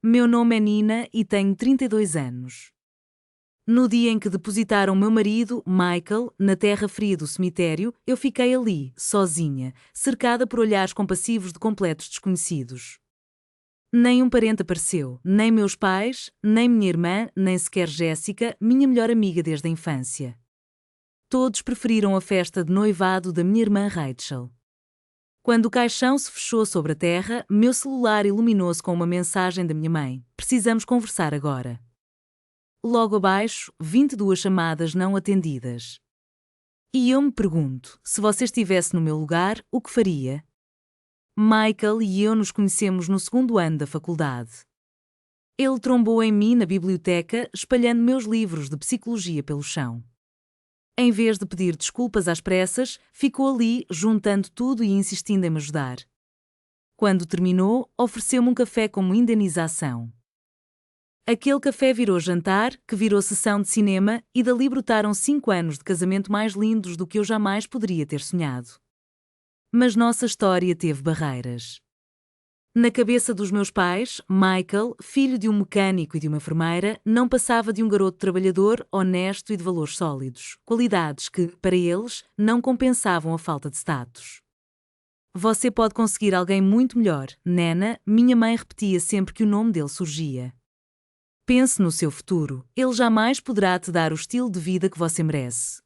Meu nome é Nina e tenho 32 anos. No dia em que depositaram meu marido, Michael, na terra fria do cemitério, eu fiquei ali, sozinha, cercada por olhares compassivos de completos desconhecidos. Nem um parente apareceu, nem meus pais, nem minha irmã, nem sequer Jéssica, minha melhor amiga desde a infância. Todos preferiram a festa de noivado da minha irmã Rachel. Quando o caixão se fechou sobre a terra, meu celular iluminou-se com uma mensagem da minha mãe: "Precisamos conversar agora." Logo abaixo, 22 chamadas não atendidas. E eu me pergunto, se você estivesse no meu lugar, o que faria? Michael e eu nos conhecemos no segundo ano da faculdade. Ele trombou em mim na biblioteca, espalhando meus livros de psicologia pelo chão. Em vez de pedir desculpas às pressas, ficou ali, juntando tudo e insistindo em me ajudar. Quando terminou, ofereceu-me um café como indenização. Aquele café virou jantar, que virou sessão de cinema, e dali brotaram 5 anos de casamento mais lindos do que eu jamais poderia ter sonhado. Mas nossa história teve barreiras. Na cabeça dos meus pais, Michael, filho de um mecânico e de uma enfermeira, não passava de um garoto trabalhador, honesto e de valores sólidos, qualidades que, para eles, não compensavam a falta de status. "Você pode conseguir alguém muito melhor, Nena", minha mãe repetia sempre que o nome dele surgia. "Pense no seu futuro, ele jamais poderá te dar o estilo de vida que você merece."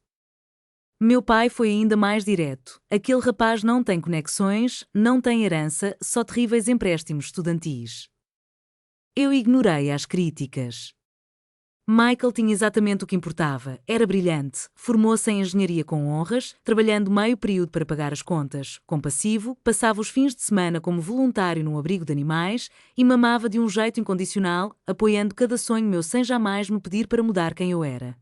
Meu pai foi ainda mais direto: "Aquele rapaz não tem conexões, não tem herança, só terríveis empréstimos estudantis." Eu ignorei as críticas. Michael tinha exatamente o que importava, era brilhante, formou-se em engenharia com honras, trabalhando meio período para pagar as contas, compassivo, passava os fins de semana como voluntário num abrigo de animais e mamava de um jeito incondicional, apoiando cada sonho meu sem jamais me pedir para mudar quem eu era.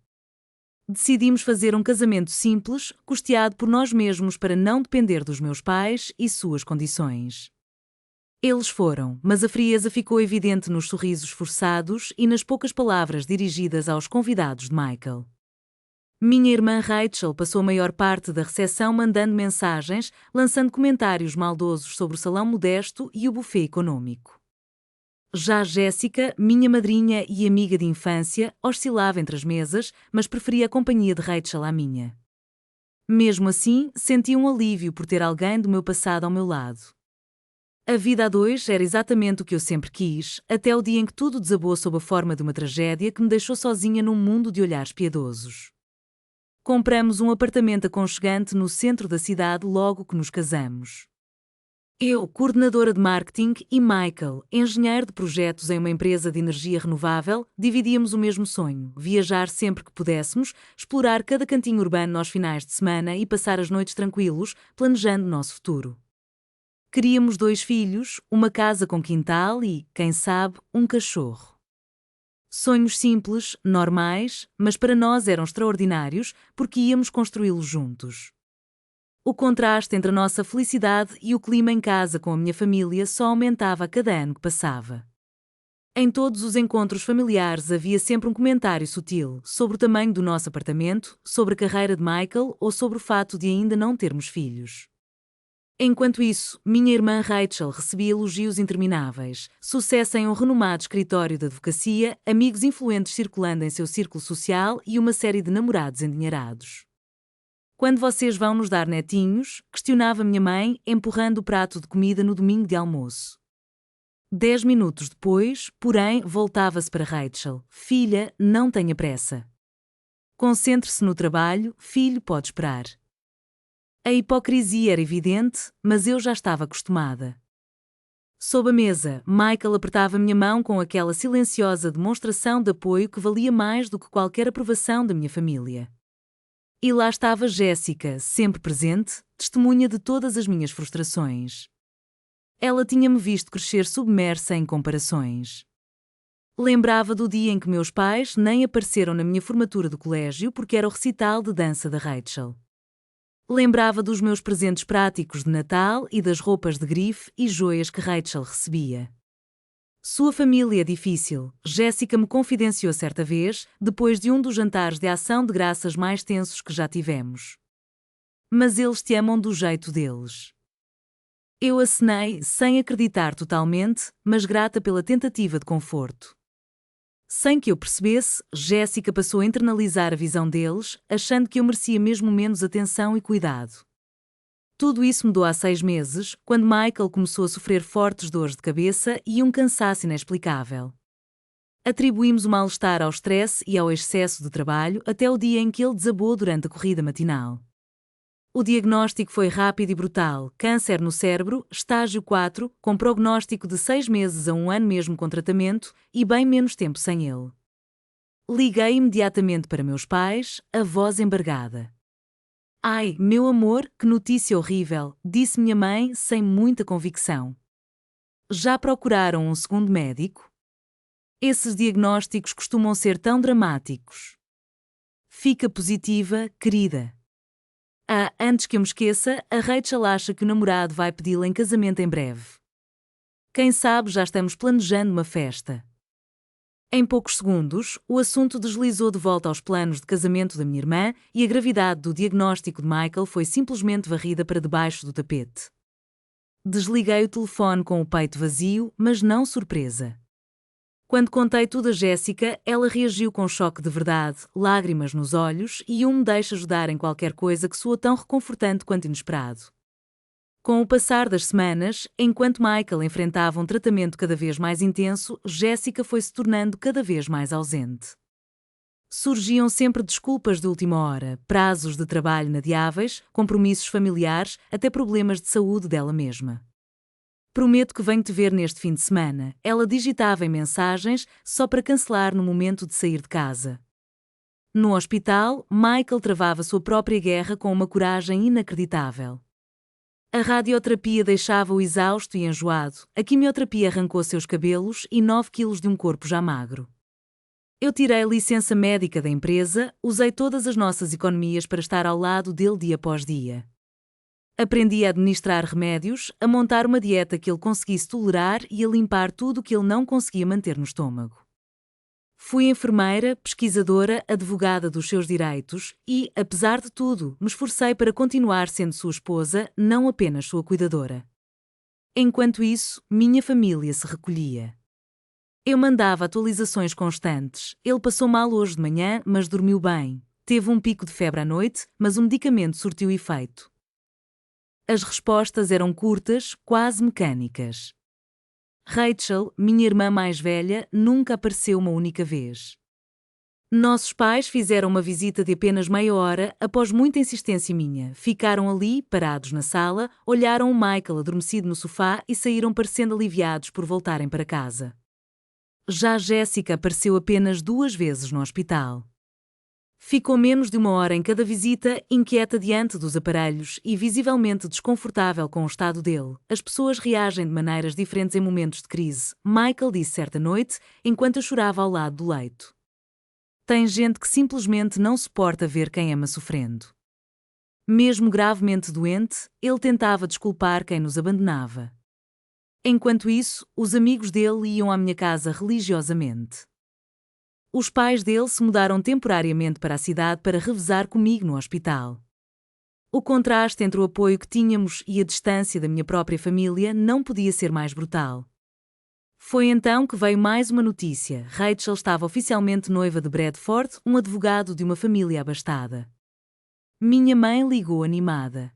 Decidimos fazer um casamento simples, custeado por nós mesmos para não depender dos meus pais e suas condições. Eles foram, mas a frieza ficou evidente nos sorrisos forçados e nas poucas palavras dirigidas aos convidados de Michael. Minha irmã Rachel passou a maior parte da recepção mandando mensagens, lançando comentários maldosos sobre o salão modesto e o buffet econômico. Já Jéssica, minha madrinha e amiga de infância, oscilava entre as mesas, mas preferia a companhia de Rachel à minha. Mesmo assim, senti um alívio por ter alguém do meu passado ao meu lado. A vida a dois era exatamente o que eu sempre quis, até o dia em que tudo desabou sob a forma de uma tragédia que me deixou sozinha num mundo de olhares piedosos. Compramos um apartamento aconchegante no centro da cidade logo que nos casamos. Eu, coordenadora de marketing, e Michael, engenheiro de projetos em uma empresa de energia renovável, dividíamos o mesmo sonho: viajar sempre que pudéssemos, explorar cada cantinho urbano aos finais de semana e passar as noites tranquilos, planejando o nosso futuro. Queríamos 2 filhos, uma casa com quintal e, quem sabe, um cachorro. Sonhos simples, normais, mas para nós eram extraordinários porque íamos construí-los juntos. O contraste entre a nossa felicidade e o clima em casa com a minha família só aumentava a cada ano que passava. Em todos os encontros familiares havia sempre um comentário sutil sobre o tamanho do nosso apartamento, sobre a carreira de Michael ou sobre o fato de ainda não termos filhos. Enquanto isso, minha irmã Rachel recebia elogios intermináveis, sucesso em um renomado escritório de advocacia, amigos influentes circulando em seu círculo social e uma série de namorados endinheirados. "Quando vocês vão nos dar netinhos?", questionava minha mãe, empurrando o prato de comida no domingo de almoço. 10 minutos depois, porém, voltava-se para Rachel: "Filha, não tenha pressa. Concentre-se no trabalho, filho pode esperar." A hipocrisia era evidente, mas eu já estava acostumada. Sob a mesa, Michael apertava minha mão com aquela silenciosa demonstração de apoio que valia mais do que qualquer aprovação da minha família. E lá estava Jéssica, sempre presente, testemunha de todas as minhas frustrações. Ela tinha-me visto crescer submersa em comparações. Lembrava do dia em que meus pais nem apareceram na minha formatura do colégio porque era o recital de dança da Rachel. Lembrava dos meus presentes práticos de Natal e das roupas de grife e joias que Rachel recebia. "Sua família é difícil", Jéssica me confidenciou certa vez, depois de um dos jantares de ação de graças mais tensos que já tivemos. "Mas eles te amam do jeito deles." Eu acenei, sem acreditar totalmente, mas grata pela tentativa de conforto. Sem que eu percebesse, Jéssica passou a internalizar a visão deles, achando que eu merecia mesmo menos atenção e cuidado. Tudo isso mudou há 6 meses, quando Michael começou a sofrer fortes dores de cabeça e um cansaço inexplicável. Atribuímos o mal-estar ao stress e ao excesso de trabalho até o dia em que ele desabou durante a corrida matinal. O diagnóstico foi rápido e brutal: câncer no cérebro, estágio 4, com prognóstico de 6 meses a 1 ano mesmo com tratamento, e bem menos tempo sem ele. Liguei imediatamente para meus pais, a voz embargada. Ai, meu amor, que notícia horrível, disse minha mãe sem muita convicção. Já procuraram um segundo médico? Esses diagnósticos costumam ser tão dramáticos. Fica positiva, querida. Antes que eu me esqueça, a Rachel acha que o namorado vai pedi-la em casamento em breve. Quem sabe já estamos planejando uma festa. Em poucos segundos, o assunto deslizou de volta aos planos de casamento da minha irmã e a gravidade do diagnóstico de Michael foi simplesmente varrida para debaixo do tapete. Desliguei o telefone com o peito vazio, mas não surpresa. Quando contei tudo a Jéssica, ela reagiu com choque de verdade, lágrimas nos olhos e me deixa ajudar em qualquer coisa que soa tão reconfortante quanto inesperado. Com o passar das semanas, enquanto Michael enfrentava um tratamento cada vez mais intenso, Jéssica foi se tornando cada vez mais ausente. Surgiam sempre desculpas de última hora, prazos de trabalho inadiáveis, compromissos familiares, até problemas de saúde dela mesma. Prometo que venho te ver neste fim de semana, ela digitava em mensagens só para cancelar no momento de sair de casa. No hospital, Michael travava sua própria guerra com uma coragem inacreditável. A radioterapia deixava-o exausto e enjoado, a quimioterapia arrancou seus cabelos e 9 quilos de um corpo já magro. Eu tirei a licença médica da empresa, usei todas as nossas economias para estar ao lado dele dia após dia. Aprendi a administrar remédios, a montar uma dieta que ele conseguisse tolerar e a limpar tudo o que ele não conseguia manter no estômago. Fui enfermeira, pesquisadora, advogada dos seus direitos e, apesar de tudo, me esforcei para continuar sendo sua esposa, não apenas sua cuidadora. Enquanto isso, minha família se recolhia. Eu mandava atualizações constantes. Ele passou mal hoje de manhã, mas dormiu bem. Teve um pico de febre à noite, mas o medicamento surtiu efeito. As respostas eram curtas, quase mecânicas. Rachel, minha irmã mais velha, nunca apareceu uma única vez. Nossos pais fizeram uma visita de apenas meia hora após muita insistência minha. Ficaram ali, parados na sala, olharam o Michael adormecido no sofá e saíram parecendo aliviados por voltarem para casa. Já Jéssica apareceu apenas 2 vezes no hospital. Ficou menos de 1 hora em cada visita, inquieta diante dos aparelhos e visivelmente desconfortável com o estado dele. As pessoas reagem de maneiras diferentes em momentos de crise, Michael disse certa noite, enquanto eu chorava ao lado do leito. Tem gente que simplesmente não suporta ver quem ama sofrendo. Mesmo gravemente doente, ele tentava desculpar quem nos abandonava. Enquanto isso, os amigos dele iam à minha casa religiosamente. Os pais dele se mudaram temporariamente para a cidade para revezar comigo no hospital. O contraste entre o apoio que tínhamos e a distância da minha própria família não podia ser mais brutal. Foi então que veio mais uma notícia. Rachel estava oficialmente noiva de Bradford, um advogado de uma família abastada. Minha mãe ligou animada.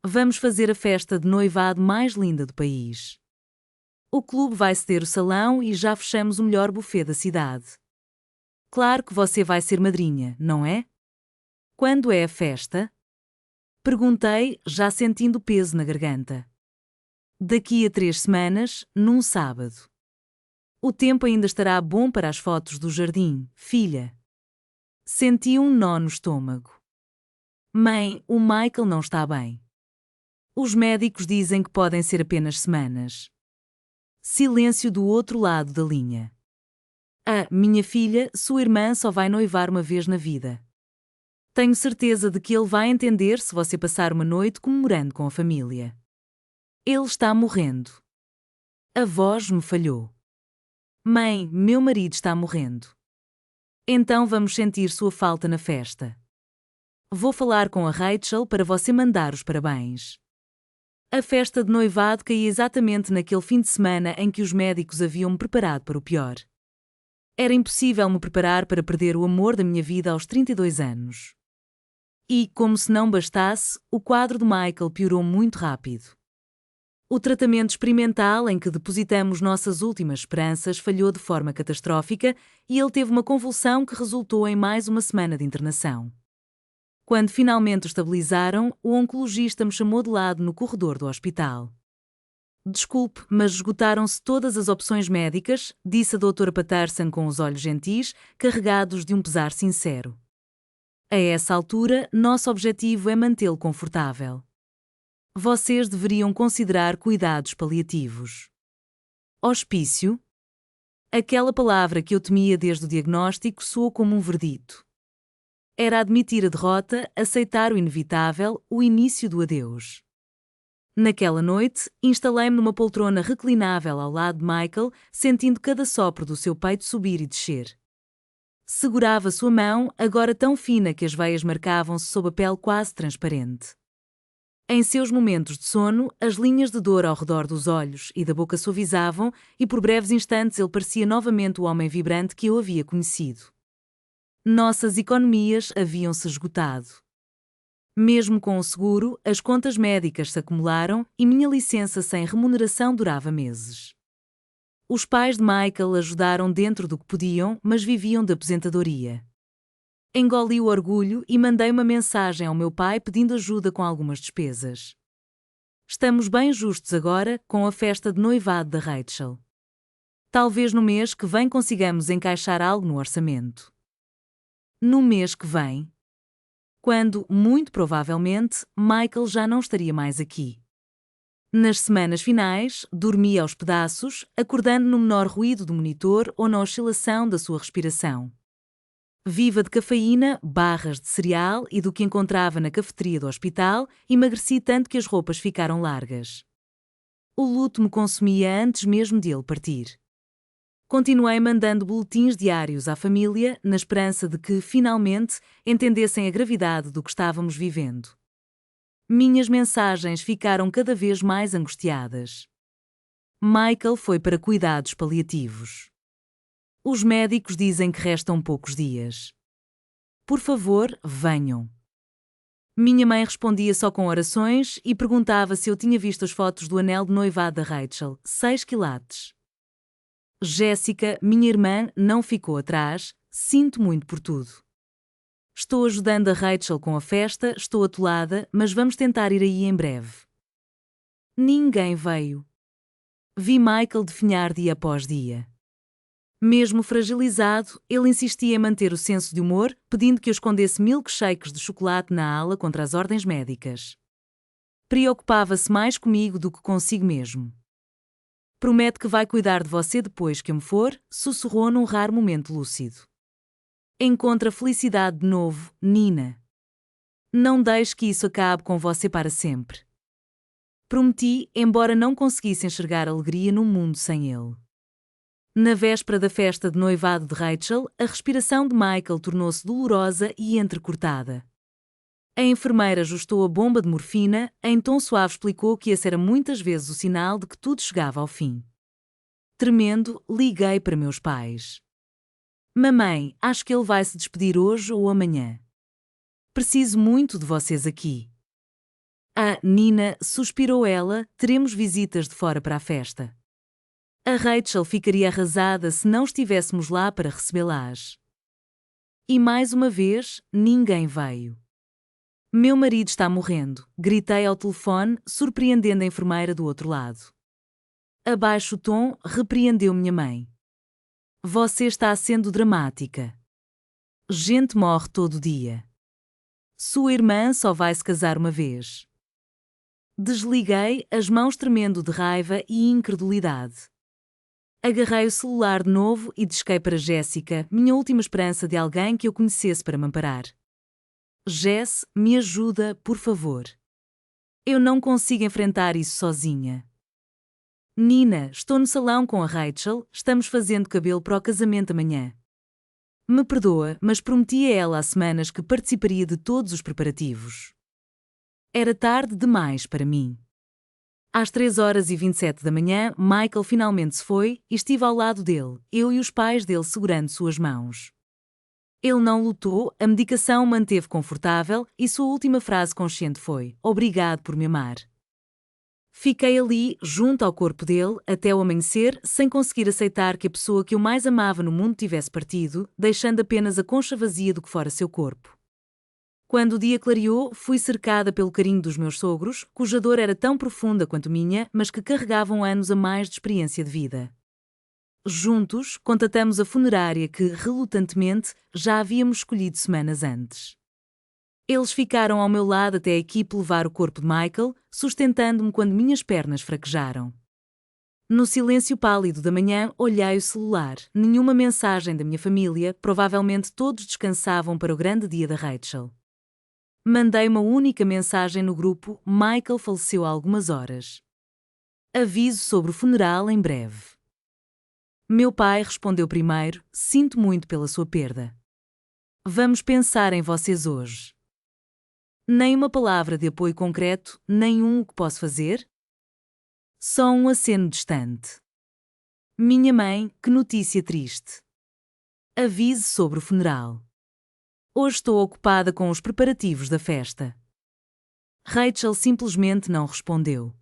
Vamos fazer a festa de noivado mais linda do país. O clube vai ceder o salão e já fechamos o melhor buffet da cidade. Claro que você vai ser madrinha, não é? Quando é a festa? Perguntei, já sentindo peso na garganta. Daqui a 3 semanas, num sábado. O tempo ainda estará bom para as fotos do jardim, filha. Senti um nó no estômago. Mãe, o Michael não está bem. Os médicos dizem que podem ser apenas semanas. Silêncio do outro lado da linha. Minha filha, sua irmã só vai noivar uma vez na vida. Tenho certeza de que ele vai entender se você passar uma noite comemorando com a família. Ele está morrendo. A voz me falhou. Mãe, meu marido está morrendo. Então vamos sentir sua falta na festa. Vou falar com a Rachel para você mandar os parabéns. A festa de noivado caía exatamente naquele fim de semana em que os médicos haviam-me preparado para o pior. Era impossível me preparar para perder o amor da minha vida aos 32 anos. E, como se não bastasse, o quadro de Michael piorou muito rápido. O tratamento experimental em que depositamos nossas últimas esperanças falhou de forma catastrófica e ele teve uma convulsão que resultou em mais uma semana de internação. Quando finalmente o estabilizaram, o oncologista me chamou de lado no corredor do hospital. Desculpe, mas esgotaram-se todas as opções médicas, disse a doutora Patterson com os olhos gentis, carregados de um pesar sincero. A essa altura, nosso objetivo é mantê-lo confortável. Vocês deveriam considerar cuidados paliativos. Hospício? Aquela palavra que eu temia desde o diagnóstico soou como um verdito. Era admitir a derrota, aceitar o inevitável, o início do adeus. Naquela noite, instalei-me numa poltrona reclinável ao lado de Michael, sentindo cada sopro do seu peito subir e descer. Segurava sua mão, agora tão fina que as veias marcavam-se sob a pele quase transparente. Em seus momentos de sono, as linhas de dor ao redor dos olhos e da boca suavizavam e por breves instantes ele parecia novamente o homem vibrante que eu havia conhecido. Nossas economias haviam-se esgotado. Mesmo com o seguro, as contas médicas se acumularam e minha licença sem remuneração durava meses. Os pais de Michael ajudaram dentro do que podiam, mas viviam de aposentadoria. Engoli o orgulho e mandei uma mensagem ao meu pai pedindo ajuda com algumas despesas. Estamos bem justos agora com a festa de noivado da Rachel. Talvez no mês que vem consigamos encaixar algo no orçamento. No mês que vem? Quando, muito provavelmente, Michael já não estaria mais aqui. Nas semanas finais, dormia aos pedaços, acordando no menor ruído do monitor ou na oscilação da sua respiração. Viva de cafeína, barras de cereal e do que encontrava na cafeteria do hospital, emagreci tanto que as roupas ficaram largas. O luto me consumia antes mesmo de ele partir. Continuei mandando boletins diários à família, na esperança de que, finalmente, entendessem a gravidade do que estávamos vivendo. Minhas mensagens ficaram cada vez mais angustiadas. Michael foi para cuidados paliativos. Os médicos dizem que restam poucos dias. Por favor, venham. Minha mãe respondia só com orações e perguntava se eu tinha visto as fotos do anel de noivado da Rachel, 6 quilates. Jéssica, minha irmã, não ficou atrás, sinto muito por tudo. Estou ajudando a Rachel com a festa, estou atolada, mas vamos tentar ir aí em breve. Ninguém veio. Vi Michael definhar dia após dia. Mesmo fragilizado, ele insistia em manter o senso de humor, pedindo que eu escondesse milkshakes de chocolate na ala contra as ordens médicas. Preocupava-se mais comigo do que consigo mesmo. Promete que vai cuidar de você depois que eu me for, sussurrou num raro momento lúcido. Encontra felicidade de novo, Nina. Não deixe que isso acabe com você para sempre. Prometi, embora não conseguisse enxergar alegria num mundo sem ele. Na véspera da festa de noivado de Rachel, a respiração de Michael tornou-se dolorosa e entrecortada. A enfermeira ajustou a bomba de morfina, em tom suave explicou que esse era muitas vezes o sinal de que tudo chegava ao fim. Tremendo, liguei para meus pais. Mamãe, acho que ele vai se despedir hoje ou amanhã. Preciso muito de vocês aqui. Ah, Nina, suspirou ela, teremos visitas de fora para a festa. A Rachel ficaria arrasada se não estivéssemos lá para recebê-las. E mais uma vez, ninguém veio. Meu marido está morrendo, gritei ao telefone, surpreendendo a enfermeira do outro lado. Abaixo o tom, repreendeu minha mãe. Você está sendo dramática. Gente morre todo dia. Sua irmã só vai se casar uma vez. Desliguei, as mãos tremendo de raiva e incredulidade. Agarrei o celular de novo e disquei para Jéssica, minha última esperança de alguém que eu conhecesse para me amparar. Jess, me ajuda, por favor. Eu não consigo enfrentar isso sozinha. Nina, estou no salão com a Rachel, estamos fazendo cabelo para o casamento amanhã. Me perdoa, mas prometi a ela há semanas que participaria de todos os preparativos. Era tarde demais para mim. Às 3h27 da manhã, Michael finalmente se foi e estive ao lado dele, eu e os pais dele segurando suas mãos. Ele não lutou, a medicação manteve confortável e sua última frase consciente foi: "Obrigado por me amar." Fiquei ali, junto ao corpo dele, até o amanhecer, sem conseguir aceitar que a pessoa que eu mais amava no mundo tivesse partido, deixando apenas a concha vazia do que fora seu corpo. Quando o dia clareou, fui cercada pelo carinho dos meus sogros, cuja dor era tão profunda quanto minha, mas que carregavam anos a mais de experiência de vida. Juntos, contatamos a funerária que, relutantemente, já havíamos escolhido semanas antes. Eles ficaram ao meu lado até a equipe levar o corpo de Michael, sustentando-me quando minhas pernas fraquejaram. No silêncio pálido da manhã, olhei o celular. Nenhuma mensagem da minha família, provavelmente todos descansavam para o grande dia da Rachel. Mandei uma única mensagem no grupo: Michael faleceu há algumas horas. Aviso sobre o funeral em breve. Meu pai respondeu primeiro: sinto muito pela sua perda. Vamos pensar em vocês hoje. Nem uma palavra de apoio concreto, nenhum o que posso fazer? Só um aceno distante. Minha mãe, que notícia triste. Aviso sobre o funeral. Hoje estou ocupada com os preparativos da festa. Rachel simplesmente não respondeu.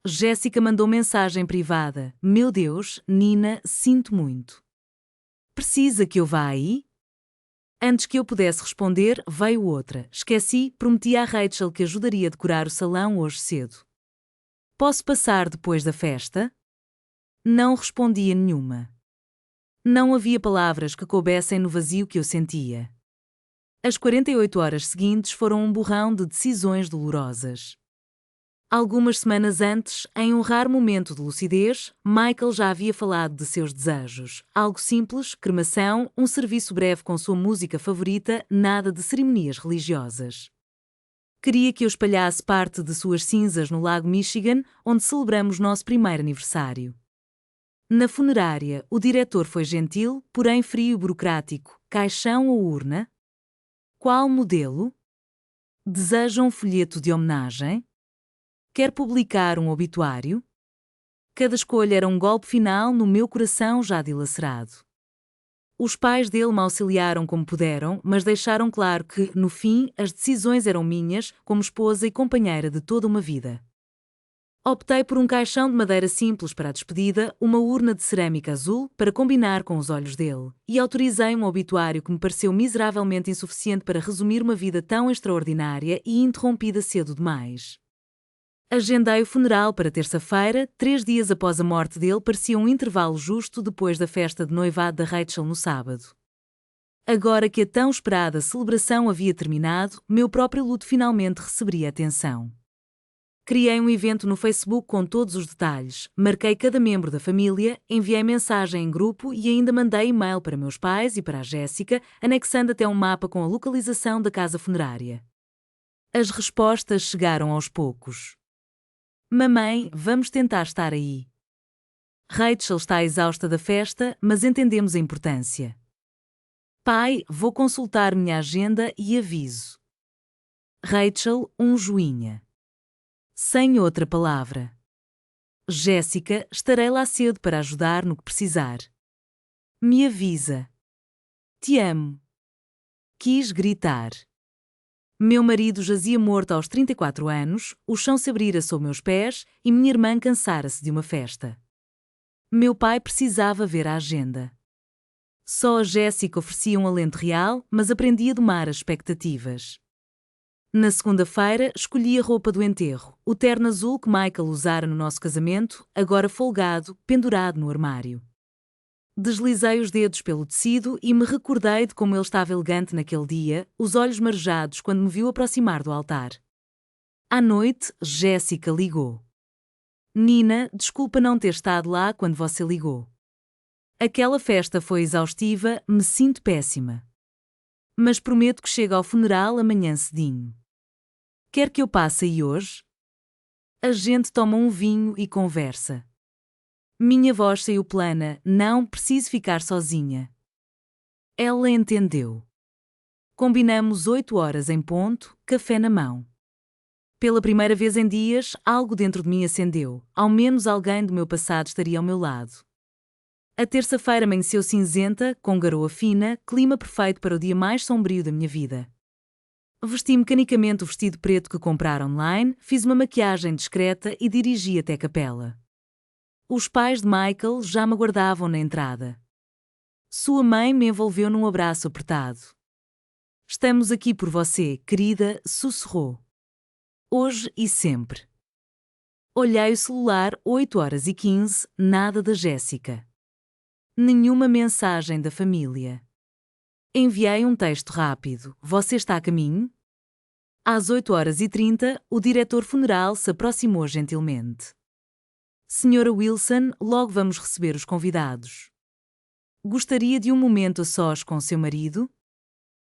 Jéssica mandou mensagem privada: Meu Deus, Nina, sinto muito. Precisa que eu vá aí? Antes que eu pudesse responder, veio outra. Esqueci, prometi à Rachel que ajudaria a decorar o salão hoje cedo. Posso passar depois da festa? Não respondia nenhuma. Não havia palavras que coubessem no vazio que eu sentia. As 48 horas seguintes foram um borrão de decisões dolorosas. Algumas semanas antes, em um raro momento de lucidez, Michael já havia falado de seus desejos. Algo simples, cremação, um serviço breve com sua música favorita, nada de cerimonias religiosas. Queria que eu espalhasse parte de suas cinzas no lago Michigan, onde celebramos nosso primeiro aniversário. Na funerária, o diretor foi gentil, porém frio e burocrático. Caixão ou urna? Qual modelo? Deseja um folheto de homenagem? Quer publicar um obituário? Cada escolha era um golpe final no meu coração já dilacerado. Os pais dele me auxiliaram como puderam, mas deixaram claro que, no fim, as decisões eram minhas, como esposa e companheira de toda uma vida. Optei por um caixão de madeira simples para a despedida, uma urna de cerâmica azul para combinar com os olhos dele, e autorizei um obituário que me pareceu miseravelmente insuficiente para resumir uma vida tão extraordinária e interrompida cedo demais. Agendei o funeral para terça-feira, 3 dias após a morte dele, parecia um intervalo justo depois da festa de noivado da Rachel no sábado. Agora que a tão esperada celebração havia terminado, meu próprio luto finalmente receberia atenção. Criei um evento no Facebook com todos os detalhes, marquei cada membro da família, enviei mensagem em grupo e ainda mandei e-mail para meus pais e para a Jéssica, anexando até um mapa com a localização da casa funerária. As respostas chegaram aos poucos. Mamãe, vamos tentar estar aí. Rachel está exausta da festa, mas entendemos a importância. Pai, vou consultar minha agenda e aviso. Rachel, um joinha. Sem outra palavra. Jéssica, estarei lá cedo para ajudar no que precisar. Me avisa. Te amo. Quis gritar. Meu marido jazia morto aos 34 anos, o chão se abrira sob meus pés e minha irmã cansara-se de uma festa. Meu pai precisava ver a agenda. Só a Jéssica oferecia um alento real, mas aprendi a domar as expectativas. Na segunda-feira, escolhi a roupa do enterro, o terno azul que Michael usara no nosso casamento, agora folgado, pendurado no armário. Deslizei os dedos pelo tecido e me recordei de como ele estava elegante naquele dia, os olhos marejados quando me viu aproximar do altar. À noite, Jéssica ligou. Nina, desculpa não ter estado lá quando você ligou. Aquela festa foi exaustiva, me sinto péssima. Mas prometo que chego ao funeral amanhã cedinho. Quer que eu passe aí hoje? A gente toma um vinho e conversa. Minha voz saiu plana, não preciso ficar sozinha. Ela entendeu. Combinamos 8 horas em ponto, café na mão. Pela primeira vez em dias, algo dentro de mim acendeu. Ao menos alguém do meu passado estaria ao meu lado. A terça-feira amanheceu cinzenta, com garoa fina, clima perfeito para o dia mais sombrio da minha vida. Vesti mecanicamente o vestido preto que comprara online, fiz uma maquiagem discreta e dirigi até a capela. Os pais de Michael já me aguardavam na entrada. Sua mãe me envolveu num abraço apertado. Estamos aqui por você, querida, sussurrou. Hoje e sempre. Olhei o celular, 8h15, nada da Jéssica. Nenhuma mensagem da família. Enviei um texto rápido. Você está a caminho? Às 8h30, o diretor funeral se aproximou gentilmente. Senhora Wilson, logo vamos receber os convidados. Gostaria de um momento a sós com seu marido?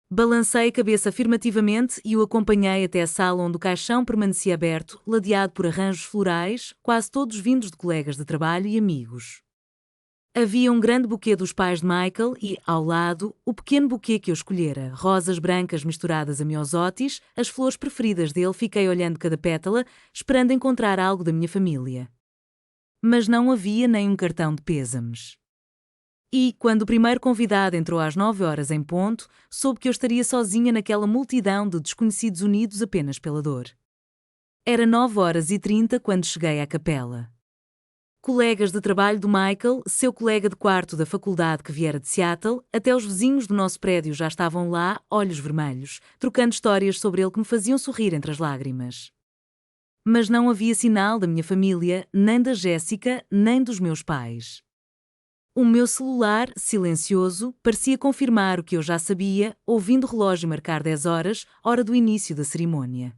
Balancei a cabeça afirmativamente e o acompanhei até a sala onde o caixão permanecia aberto, ladeado por arranjos florais, quase todos vindos de colegas de trabalho e amigos. Havia um grande buquê dos pais de Michael e, ao lado, o pequeno buquê que eu escolhera, rosas brancas misturadas a miosótis, as flores preferidas dele. Fiquei olhando cada pétala, esperando encontrar algo da minha família. Mas não havia nem um cartão de pêsames. E, quando o primeiro convidado entrou às 9h em ponto, soube que eu estaria sozinha naquela multidão de desconhecidos unidos apenas pela dor. Era 9h30 quando cheguei à capela. Colegas de trabalho do Michael, seu colega de quarto da faculdade que viera de Seattle, até os vizinhos do nosso prédio já estavam lá, olhos vermelhos, trocando histórias sobre ele que me faziam sorrir entre as lágrimas. Mas não havia sinal da minha família, nem da Jéssica, nem dos meus pais. O meu celular, silencioso, parecia confirmar o que eu já sabia, ouvindo o relógio marcar 10h, hora do início da cerimônia.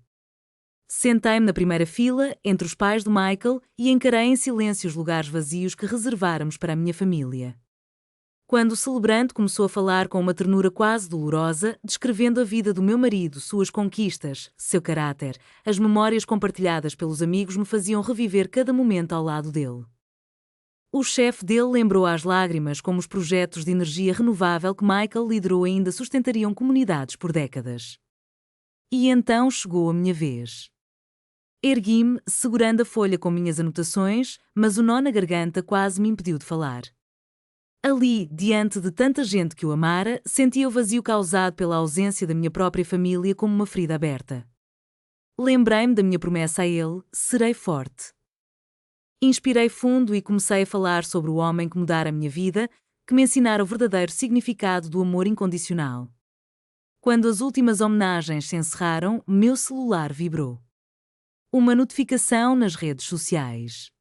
Sentei-me na primeira fila, entre os pais de Michael, e encarei em silêncio os lugares vazios que reserváramos para a minha família. Quando o celebrante começou a falar com uma ternura quase dolorosa, descrevendo a vida do meu marido, suas conquistas, seu caráter, as memórias compartilhadas pelos amigos me faziam reviver cada momento ao lado dele. O chefe dele lembrou às lágrimas como os projetos de energia renovável que Michael liderou ainda sustentariam comunidades por décadas. E então chegou a minha vez. Ergui-me, segurando a folha com minhas anotações, mas o nó na garganta quase me impediu de falar. Ali, diante de tanta gente que o amara, sentia o vazio causado pela ausência da minha própria família como uma ferida aberta. Lembrei-me da minha promessa a ele: serei forte. Inspirei fundo e comecei a falar sobre o homem que mudara a minha vida, que me ensinara o verdadeiro significado do amor incondicional. Quando as últimas homenagens se encerraram, meu celular vibrou. Uma notificação nas redes sociais.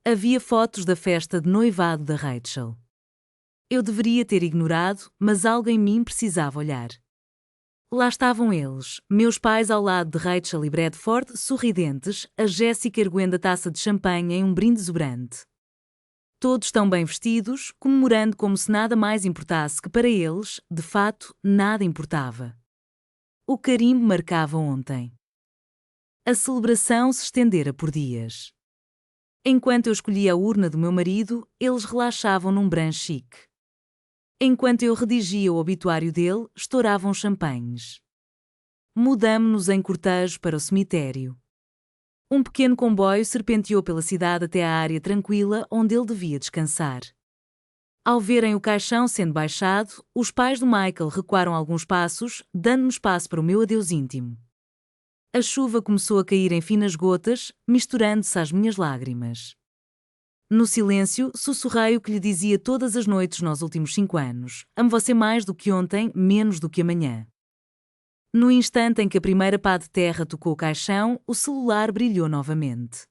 Havia fotos da festa de noivado da Rachel. Eu deveria ter ignorado, mas algo em mim precisava olhar. Lá estavam eles, meus pais ao lado de Rachel e Bradford, sorridentes, a Jéssica erguendo a taça de champanhe em um brinde exuberante. Todos tão bem vestidos, comemorando como se nada mais importasse, que para eles, de fato, nada importava. O carimbo marcava ontem. A celebração se estendera por dias. Enquanto eu escolhia a urna do meu marido, eles relaxavam num brunch chique. Enquanto eu redigia o obituário dele, estouravam champanhes. Mudamo-nos em cortejo para o cemitério. Um pequeno comboio serpenteou pela cidade até à área tranquila onde ele devia descansar. Ao verem o caixão sendo baixado, os pais do Michael recuaram alguns passos, dando-me espaço para o meu adeus íntimo. A chuva começou a cair em finas gotas, misturando-se às minhas lágrimas. No silêncio, sussurrei o que lhe dizia todas as noites nos últimos 5 anos: amo você mais do que ontem, menos do que amanhã. No instante em que a primeira pá de terra tocou o caixão, o celular brilhou novamente.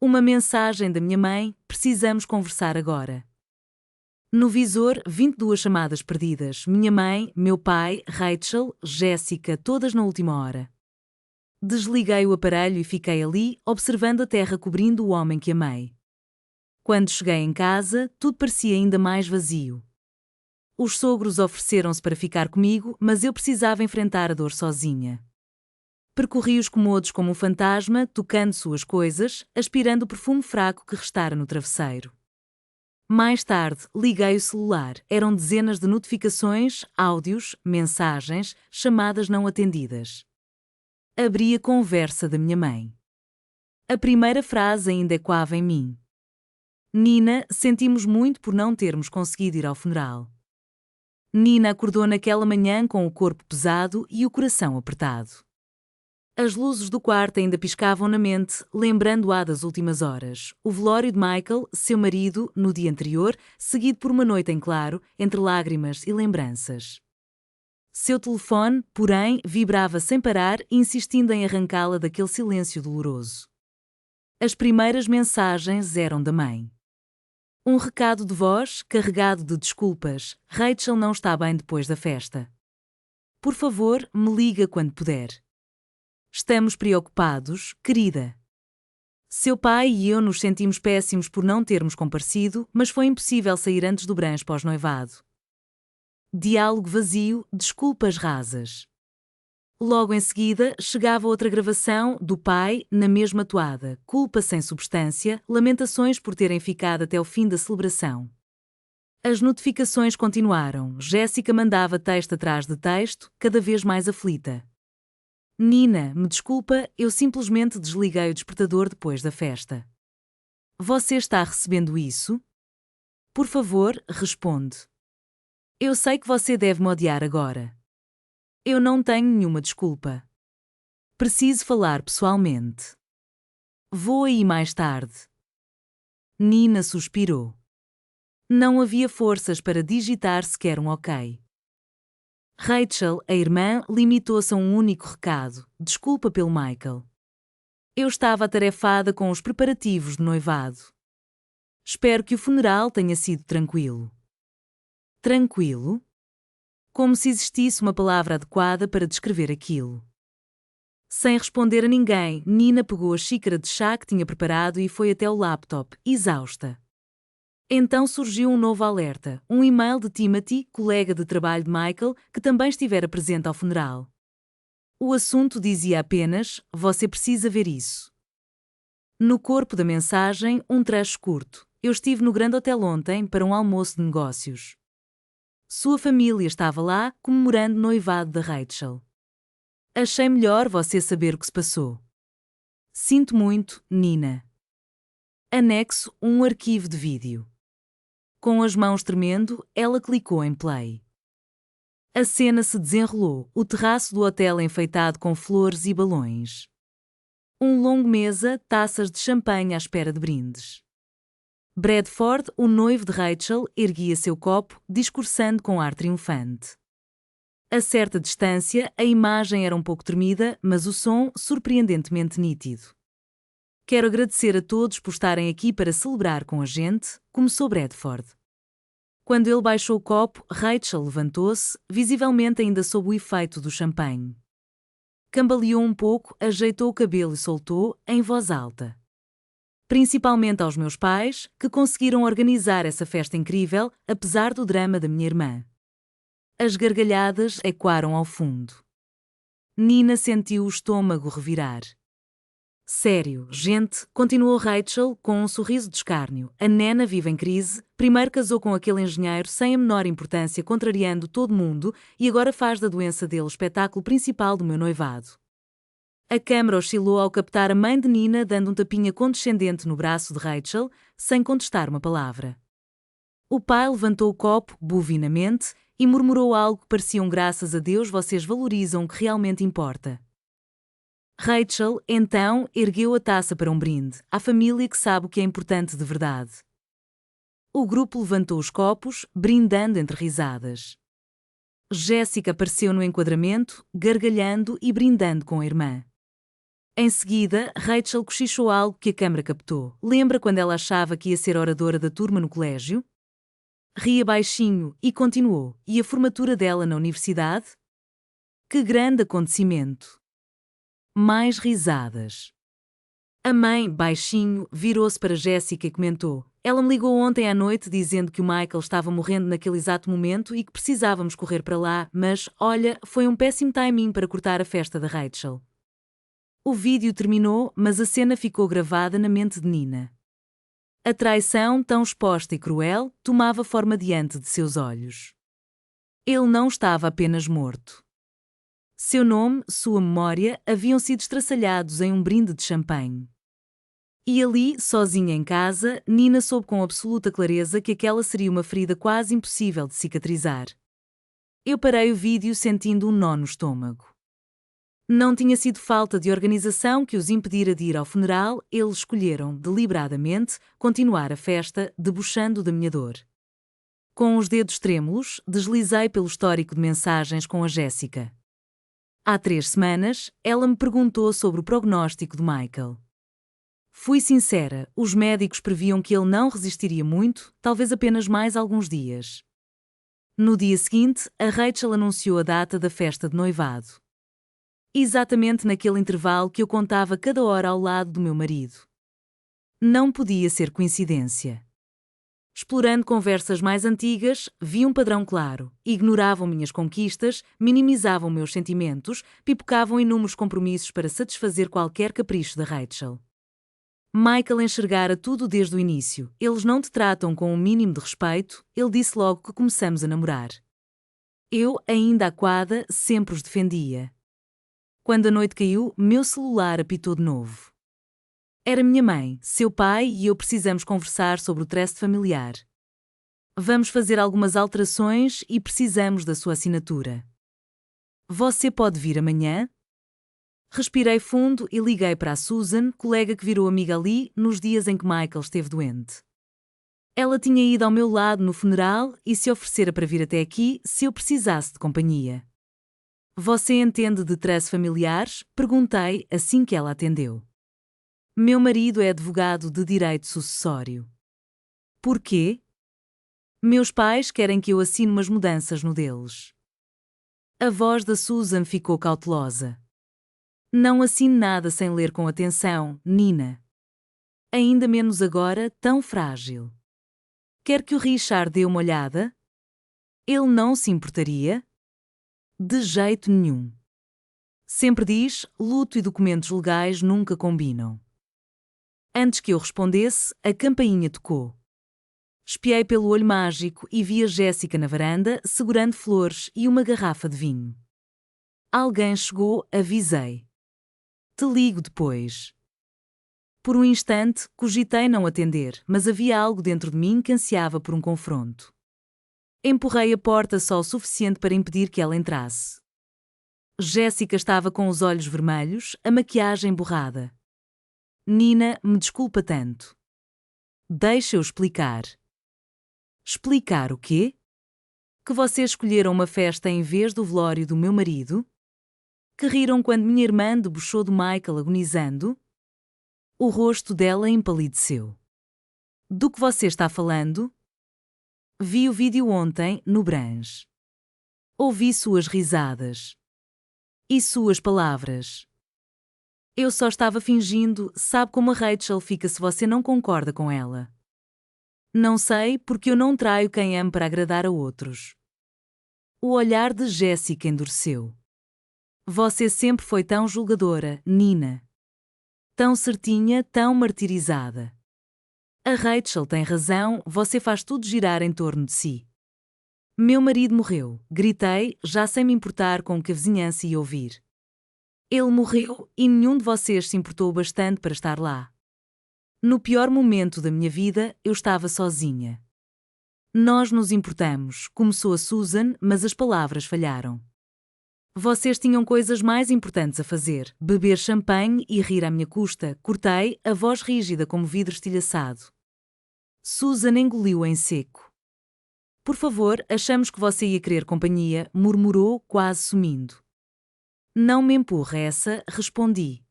Uma mensagem da minha mãe: precisamos conversar agora. No visor, 22 chamadas perdidas: minha mãe, meu pai, Rachel, Jéssica, todas na última hora. Desliguei o aparelho e fiquei ali, observando a terra cobrindo o homem que amei. Quando cheguei em casa, tudo parecia ainda mais vazio. Os sogros ofereceram-se para ficar comigo, mas eu precisava enfrentar a dor sozinha. Percorri os cômodos como um fantasma, tocando suas coisas, aspirando o perfume fraco que restara no travesseiro. Mais tarde, liguei o celular. Eram dezenas de notificações, áudios, mensagens, chamadas não atendidas. Abri a conversa da minha mãe. A primeira frase ainda ecoava em mim. Nina, sentimos muito por não termos conseguido ir ao funeral. Nina acordou naquela manhã com o corpo pesado e o coração apertado. As luzes do quarto ainda piscavam na mente, lembrando-a das últimas horas. O velório de Michael, seu marido, no dia anterior, seguido por uma noite em claro, entre lágrimas e lembranças. Seu telefone, porém, vibrava sem parar, insistindo em arrancá-la daquele silêncio doloroso. As primeiras mensagens eram da mãe. Um recado de voz, carregado de desculpas. Rachel não está bem depois da festa. Por favor, me liga quando puder. Estamos preocupados, querida. Seu pai e eu nos sentimos péssimos por não termos comparecido, mas foi impossível sair antes do brunch pós-noivado. Diálogo vazio, desculpas rasas. Logo em seguida, chegava outra gravação do pai, na mesma toada, culpa sem substância, lamentações por terem ficado até o fim da celebração. As notificações continuaram. Jéssica mandava texto atrás de texto, cada vez mais aflita. Nina, me desculpa, eu simplesmente desliguei o despertador depois da festa. Você está recebendo isso? Por favor, responde. Eu sei que você deve me odiar agora. Eu não tenho nenhuma desculpa. Preciso falar pessoalmente. Vou aí mais tarde. Nina suspirou. Não havia forças para digitar sequer um ok. Rachel, a irmã, limitou-se a um único recado: desculpa pelo Michael. Eu estava atarefada com os preparativos de noivado. Espero que o funeral tenha sido tranquilo. Tranquilo? Como se existisse uma palavra adequada para descrever aquilo. Sem responder a ninguém, Nina pegou a xícara de chá que tinha preparado e foi até o laptop, exausta. Então surgiu um novo alerta, um e-mail de Timothy, colega de trabalho de Michael, que também estivera presente ao funeral. O assunto dizia apenas: você precisa ver isso. No corpo da mensagem, um trecho curto: eu estive no Grand Hotel ontem para um almoço de negócios. Sua família estava lá, comemorando o noivado da Rachel. Achei melhor você saber o que se passou. Sinto muito, Nina. Anexo um arquivo de vídeo. Com as mãos tremendo, ela clicou em play. A cena se desenrolou, o terraço do hotel enfeitado com flores e balões. Um longo mesa, taças de champanhe à espera de brindes. Bradford, o noivo de Rachel, erguia seu copo, discursando com ar triunfante. A certa distância, a imagem era um pouco tremida, mas o som surpreendentemente nítido. Quero agradecer a todos por estarem aqui para celebrar com a gente, começou Bradford. Quando ele baixou o copo, Rachel levantou-se, visivelmente ainda sob o efeito do champanhe. Cambaleou um pouco, ajeitou o cabelo e soltou, em voz alta. Principalmente aos meus pais, que conseguiram organizar essa festa incrível, apesar do drama da minha irmã. As gargalhadas ecoaram ao fundo. Nina sentiu o estômago revirar. Sério, gente, continuou Rachel com um sorriso de escárnio. A nena vive em crise, primeiro casou com aquele engenheiro sem a menor importância, contrariando todo mundo, e agora faz da doença dele o espetáculo principal do meu noivado. A câmara oscilou ao captar a mãe de Nina dando um tapinha condescendente no braço de Rachel, sem contestar uma palavra. O pai levantou o copo, bovinamente, e murmurou algo que parecia graças a Deus vocês valorizam o que realmente importa. Rachel, então, ergueu a taça para um brinde, à família que sabe o que é importante de verdade. O grupo levantou os copos, brindando entre risadas. Jéssica apareceu no enquadramento, gargalhando e brindando com a irmã. Em seguida, Rachel cochichou algo que a câmara captou. Lembra quando ela achava que ia ser oradora da turma no colégio? Ria baixinho e continuou. E a formatura dela na universidade? Que grande acontecimento! Mais risadas. A mãe, baixinho, virou-se para Jéssica e comentou: ela me ligou ontem à noite dizendo que o Michael estava morrendo naquele exato momento e que precisávamos correr para lá, mas, olha, foi um péssimo timing para cortar a festa da Rachel. O vídeo terminou, mas a cena ficou gravada na mente de Nina. A traição, tão exposta e cruel, tomava forma diante de seus olhos. Ele não estava apenas morto. Seu nome, sua memória, haviam sido estraçalhados em um brinde de champanhe. E ali, sozinha em casa, Nina soube com absoluta clareza que aquela seria uma ferida quase impossível de cicatrizar. Eu parei o vídeo sentindo um nó no estômago. Não tinha sido falta de organização que os impedira de ir ao funeral, eles escolheram, deliberadamente, continuar a festa, debochando da minha dor. Com os dedos trêmulos, deslizei pelo histórico de mensagens com a Jéssica. Há 3 semanas, ela me perguntou sobre o prognóstico de Michael. Fui sincera, os médicos previam que ele não resistiria muito, talvez apenas mais alguns dias. No dia seguinte, a Rachel anunciou a data da festa de noivado. Exatamente naquele intervalo que eu contava cada hora ao lado do meu marido. Não podia ser coincidência. Explorando conversas mais antigas, vi um padrão claro. Ignoravam minhas conquistas, minimizavam meus sentimentos, pipocavam inúmeros compromissos para satisfazer qualquer capricho da Rachel. Michael enxergara tudo desde o início. Eles não te tratam com um mínimo de respeito, ele disse logo que começamos a namorar. Eu, ainda acuada, sempre os defendia. Quando a noite caiu, meu celular apitou de novo. Era minha mãe, seu pai e eu precisamos conversar sobre o trust familiar. Vamos fazer algumas alterações e precisamos da sua assinatura. Você pode vir amanhã? Respirei fundo e liguei para a Susan, colega que virou amiga ali nos dias em que Michael esteve doente. Ela tinha ido ao meu lado no funeral e se oferecera para vir até aqui se eu precisasse de companhia. Você entende de trust familiares? Perguntei assim que ela atendeu. Meu marido é advogado de direito sucessório. Por quê? Meus pais querem que eu assine umas mudanças no deles. A voz da Susan ficou cautelosa. Não assine nada sem ler com atenção, Nina. Ainda menos agora, tão frágil. Quer que o Richard dê uma olhada? Ele não se importaria? De jeito nenhum. Sempre diz, luto e documentos legais nunca combinam. Antes que eu respondesse, a campainha tocou. Espiei pelo olho mágico e vi a Jéssica na varanda, segurando flores e uma garrafa de vinho. Alguém chegou, avisei. Te ligo depois. Por um instante, cogitei não atender, mas havia algo dentro de mim que ansiava por um confronto. Empurrei a porta só o suficiente para impedir que ela entrasse. Jéssica estava com os olhos vermelhos, a maquiagem borrada. Nina, me desculpa tanto. Deixa eu explicar. Explicar o quê? Que vocês escolheram uma festa em vez do velório do meu marido? Que riram quando minha irmã debochou de Michael agonizando? O rosto dela empalideceu. Do que você está falando? Vi o vídeo ontem, no Branch. Ouvi suas risadas. E suas palavras. Eu só estava fingindo, sabe como a Rachel fica se você não concorda com ela. Não sei porque eu não traio quem amo para agradar a outros. O olhar de Jéssica endureceu. Você sempre foi tão julgadora, Nina. Tão certinha, tão martirizada. A Rachel tem razão, você faz tudo girar em torno de si. Meu marido morreu, gritei, já sem me importar com o que a vizinhança ia ouvir. Ele morreu e nenhum de vocês se importou bastante para estar lá. No pior momento da minha vida, eu estava sozinha. Nós nos importamos, começou a Susan, mas as palavras falharam. Vocês tinham coisas mais importantes a fazer, beber champanhe e rir à minha custa, cortei, a voz rígida como vidro estilhaçado. Susan engoliu em seco. Por favor, achamos que você ia querer companhia, murmurou, quase sumindo. Não me empurra essa, respondi.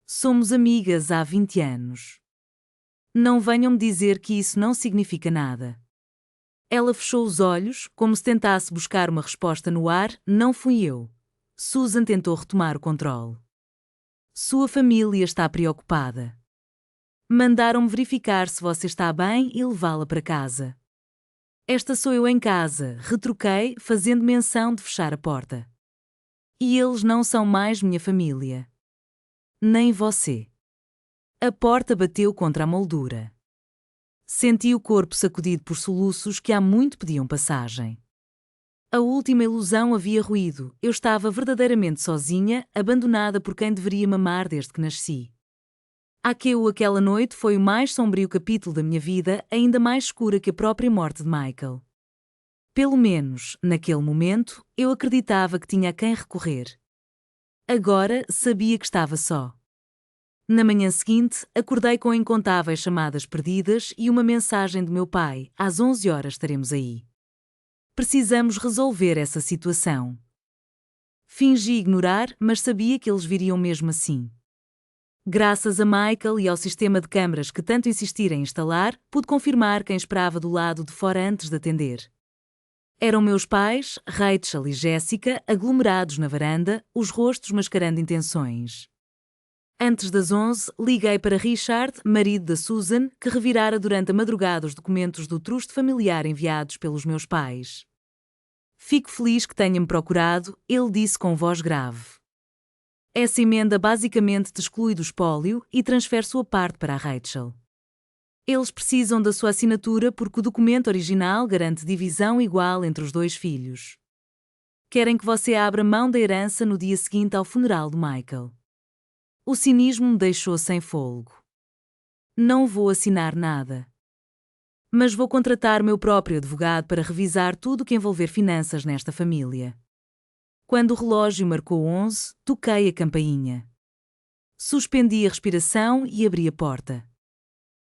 Somos amigas há 20 anos. Não venham me dizer que isso não significa nada. Ela fechou os olhos, como se tentasse buscar uma resposta no ar, não fui eu. Susan tentou retomar o controle. Sua família está preocupada. Mandaram-me verificar se você está bem e levá-la para casa. Esta sou eu em casa, retruquei, fazendo menção de fechar a porta. E eles não são mais minha família. Nem você. A porta bateu contra a moldura. Senti o corpo sacudido por soluços que há muito pediam passagem. A última ilusão havia ruído, eu estava verdadeiramente sozinha, abandonada por quem deveria me amar desde que nasci. Aquela noite foi o mais sombrio capítulo da minha vida, ainda mais escura que a própria morte de Michael. Pelo menos, naquele momento, eu acreditava que tinha a quem recorrer. Agora sabia que estava só. Na manhã seguinte, acordei com incontáveis chamadas perdidas e uma mensagem do meu pai: às 11 horas estaremos aí. Precisamos resolver essa situação. Fingi ignorar, mas sabia que eles viriam mesmo assim. Graças a Michael e ao sistema de câmaras que tanto insistira em instalar, pude confirmar quem esperava do lado de fora antes de atender. Eram meus pais, Rachel e Jessica, aglomerados na varanda, os rostos mascarando intenções. Antes das 11, liguei para Richard, marido da Susan, que revirara durante a madrugada os documentos do truste familiar enviados pelos meus pais. Fico feliz que tenha-me procurado, ele disse com voz grave. Essa emenda basicamente te exclui do espólio e transfere sua parte para a Rachel. Eles precisam da sua assinatura porque o documento original garante divisão igual entre os dois filhos. Querem que você abra mão da herança no dia seguinte ao funeral de Michael. O cinismo me deixou sem fôlego. Não vou assinar nada. Mas vou contratar meu próprio advogado para revisar tudo o que envolver finanças nesta família. Quando o relógio marcou 11, toquei a campainha. Suspendi a respiração e abri a porta.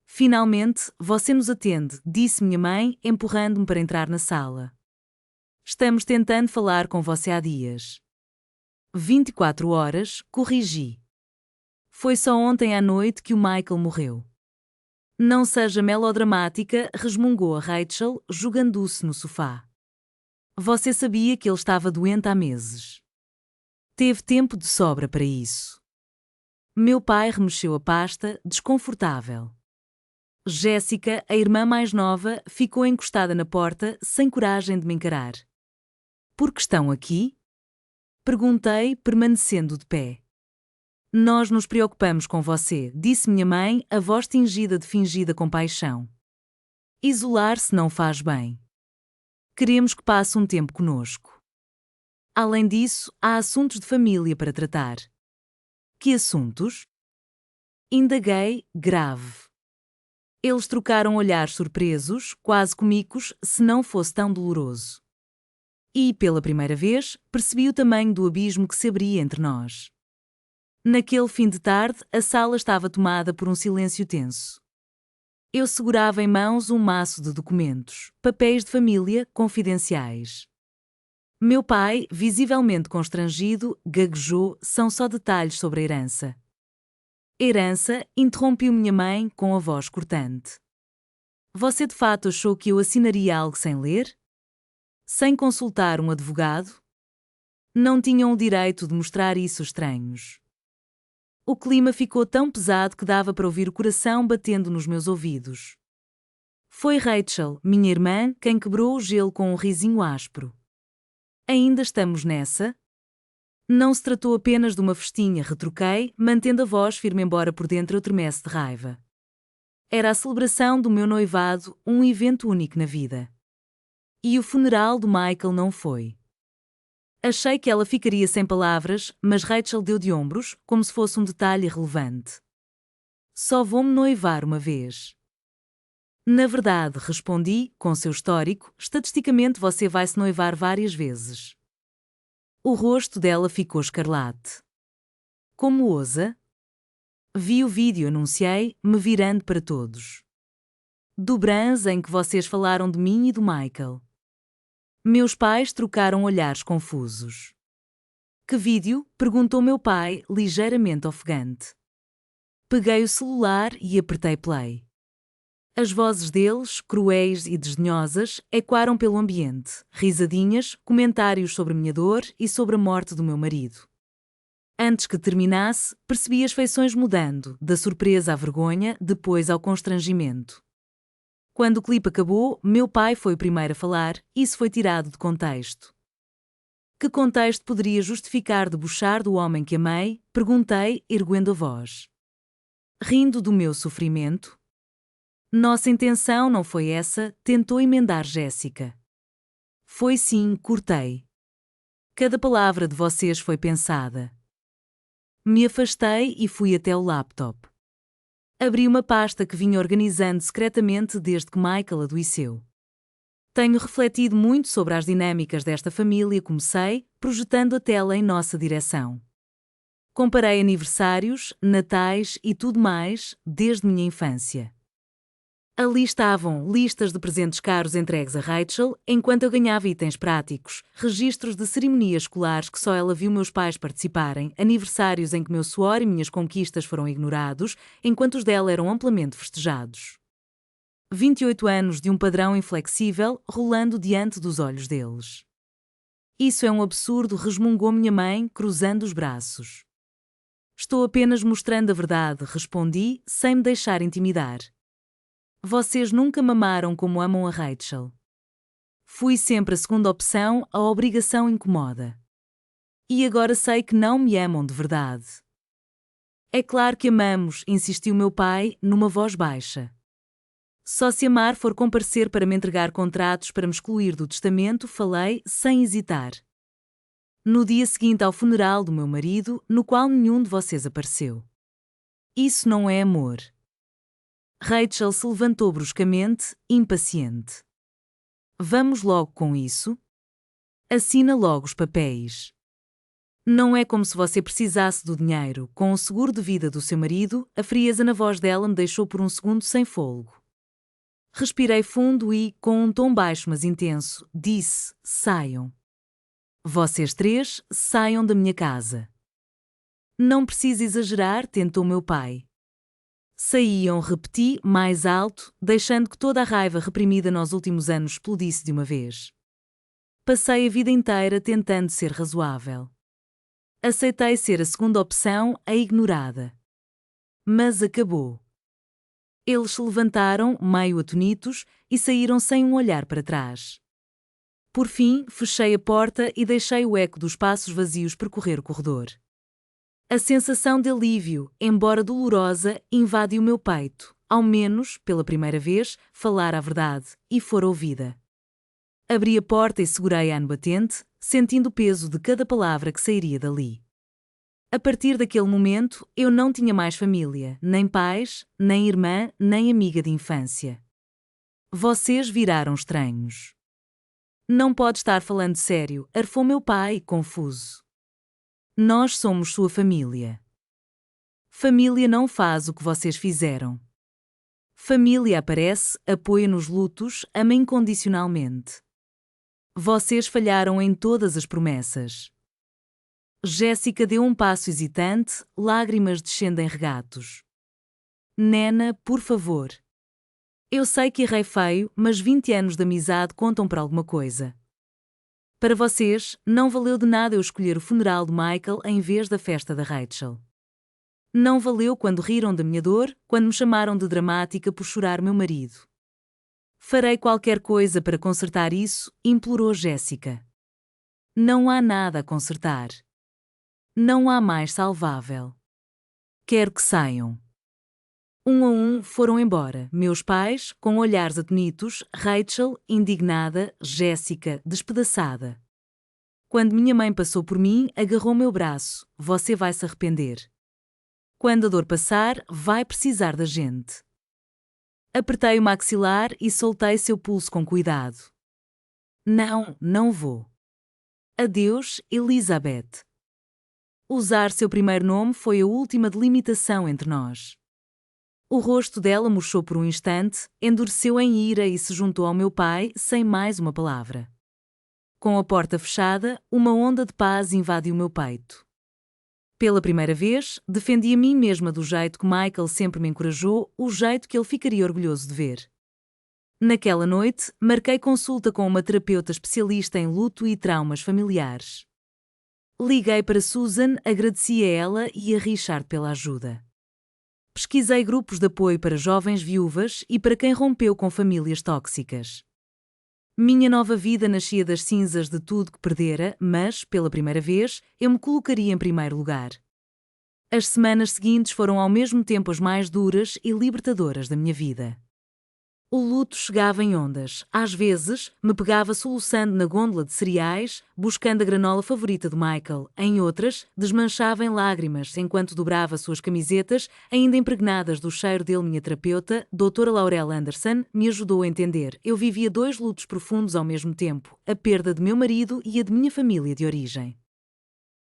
Finalmente, você nos atende, disse minha mãe, empurrando-me para entrar na sala. Estamos tentando falar com você há dias. 24 horas, corrigi. Foi só ontem à noite que o Michael morreu. Não seja melodramática, resmungou a Rachel, jogando-se no sofá. Você sabia que ele estava doente há meses. Teve tempo de sobra para isso. Meu pai remexeu a pasta, desconfortável. Jéssica, a irmã mais nova, ficou encostada na porta, sem coragem de me encarar. Por que estão aqui? Perguntei, permanecendo de pé. Nós nos preocupamos com você, disse minha mãe, a voz tingida de fingida compaixão. Isolar-se não faz bem. Queremos que passe um tempo conosco. Além disso, há assuntos de família para tratar. Que assuntos? Indaguei, grave. Eles trocaram olhares surpresos, quase cômicos, se não fosse tão doloroso. E, pela primeira vez, percebi o tamanho do abismo que se abria entre nós. Naquele fim de tarde, a sala estava tomada por um silêncio tenso. Eu segurava em mãos um maço de documentos, papéis de família, confidenciais. Meu pai, visivelmente constrangido, gaguejou, são só detalhes sobre a herança. Herança, interrompiu minha mãe com a voz cortante. Você de fato achou que eu assinaria algo sem ler? Sem consultar um advogado? Não tinham o direito de mostrar isso aos estranhos. O clima ficou tão pesado que dava para ouvir o coração batendo nos meus ouvidos. Foi Rachel, minha irmã, quem quebrou o gelo com um risinho áspero. Ainda estamos nessa? Não se tratou apenas de uma festinha, retruquei, mantendo a voz firme embora por dentro eu tremesse de raiva. Era a celebração do meu noivado, um evento único na vida. E o funeral do Michael não foi. Achei que ela ficaria sem palavras, mas Rachel deu de ombros, como se fosse um detalhe irrelevante. Só vou-me noivar uma vez. Na verdade, respondi, com seu histórico, estatisticamente você vai se noivar várias vezes. O rosto dela ficou escarlate. Como ousa? Vi o vídeo, anunciei, me virando para todos. Do Brans em que vocês falaram de mim e do Michael. Meus pais trocaram olhares confusos. Que vídeo? Perguntou meu pai, ligeiramente ofegante. Peguei o celular e apertei play. As vozes deles, cruéis e desdenhosas, ecoaram pelo ambiente, risadinhas, comentários sobre minha dor e sobre a morte do meu marido. Antes que terminasse, percebi as feições mudando, da surpresa à vergonha, depois ao constrangimento. Quando o clipe acabou, meu pai foi o primeiro a falar, isso foi tirado de contexto. Que contexto poderia justificar debochar do homem que amei? Perguntei, erguendo a voz. Rindo do meu sofrimento? Nossa intenção não foi essa, tentou emendar Jéssica. Foi sim, cortei. Cada palavra de vocês foi pensada. Me afastei e fui até o laptop. Abri uma pasta que vinha organizando secretamente desde que Michael adoeceu. Tenho refletido muito sobre as dinâmicas desta família, comecei, projetando a tela em nossa direção. Comparei aniversários, natais e tudo mais, desde minha infância. Ali estavam listas de presentes caros entregues a Rachel, enquanto eu ganhava itens práticos, registros de cerimonias escolares que só ela viu meus pais participarem, aniversários em que meu suor e minhas conquistas foram ignorados, enquanto os dela eram amplamente festejados. 28 anos de um padrão inflexível rolando diante dos olhos deles. Isso é um absurdo, resmungou minha mãe, cruzando os braços. Estou apenas mostrando a verdade, respondi, sem me deixar intimidar. Vocês nunca me amaram como amam a Rachel. Fui sempre a segunda opção, a obrigação incomoda. E agora sei que não me amam de verdade. É claro que amamos, insistiu meu pai, numa voz baixa. Só se amar for comparecer para me entregar contratos para me excluir do testamento, falei, sem hesitar. No dia seguinte ao funeral do meu marido, no qual nenhum de vocês apareceu. Isso não é amor. Rachel se levantou bruscamente, impaciente. Vamos logo com isso? Assina logo os papéis. Não é como se você precisasse do dinheiro. Com o seguro de vida do seu marido, a frieza na voz dela me deixou por um segundo sem fôlego. Respirei fundo e, com um tom baixo mas intenso, disse, saiam. Vocês três, saiam da minha casa. Não precisa exagerar, tentou meu pai. Saíam, repeti, mais alto, deixando que toda a raiva reprimida nos últimos anos explodisse de uma vez. Passei a vida inteira tentando ser razoável. Aceitei ser a segunda opção, a ignorada. Mas acabou. Eles se levantaram, meio atonitos, e saíram sem um olhar para trás. Por fim, fechei a porta e deixei o eco dos passos vazios percorrer o corredor. A sensação de alívio, embora dolorosa, invade o meu peito. Ao menos, pela primeira vez, falar a verdade, e for ouvida. Abri a porta e segurei-a no batente, sentindo o peso de cada palavra que sairia dali. A partir daquele momento, eu não tinha mais família, nem pais, nem irmã, nem amiga de infância. Vocês viraram estranhos. Não pode estar falando sério, arfou meu pai, confuso. Nós somos sua família. Família não faz o que vocês fizeram. Família aparece, apoia nos lutos, ama incondicionalmente. Vocês falharam em todas as promessas. Jéssica deu um passo hesitante, lágrimas descendo em regatos. Nena, por favor. Eu sei que errei feio, mas 20 anos de amizade contam para alguma coisa. Para vocês, não valeu de nada eu escolher o funeral de Michael em vez da festa da Rachel. Não valeu quando riram da minha dor, quando me chamaram de dramática por chorar meu marido. Farei qualquer coisa para consertar isso, implorou Jéssica. Não há nada a consertar. Não há mais salvável. Quero que saiam. Um a um foram embora, meus pais, com olhares atonitos, Rachel, indignada, Jéssica, despedaçada. Quando minha mãe passou por mim, agarrou meu braço, você vai se arrepender. Quando a dor passar, vai precisar da gente. Apertei o maxilar e soltei seu pulso com cuidado. Não, não vou. Adeus, Elizabeth. Usar seu primeiro nome foi a última delimitação entre nós. O rosto dela murchou por um instante, endureceu em ira e se juntou ao meu pai, sem mais uma palavra. Com a porta fechada, uma onda de paz invadiu meu peito. Pela primeira vez, defendi a mim mesma do jeito que Michael sempre me encorajou, o jeito que ele ficaria orgulhoso de ver. Naquela noite, marquei consulta com uma terapeuta especialista em luto e traumas familiares. Liguei para Susan, agradeci a ela e a Richard pela ajuda. Pesquisei grupos de apoio para jovens viúvas e para quem rompeu com famílias tóxicas. Minha nova vida nascia das cinzas de tudo que perdera, mas, pela primeira vez, eu me colocaria em primeiro lugar. As semanas seguintes foram ao mesmo tempo as mais duras e libertadoras da minha vida. O luto chegava em ondas. Às vezes, me pegava soluçando na gôndola de cereais, buscando a granola favorita de Michael. Em outras, desmanchava em lágrimas enquanto dobrava suas camisetas, ainda impregnadas do cheiro dele. Minha terapeuta, doutora Laurel Anderson, me ajudou a entender. Eu vivia dois lutos profundos ao mesmo tempo, a perda de meu marido e a de minha família de origem.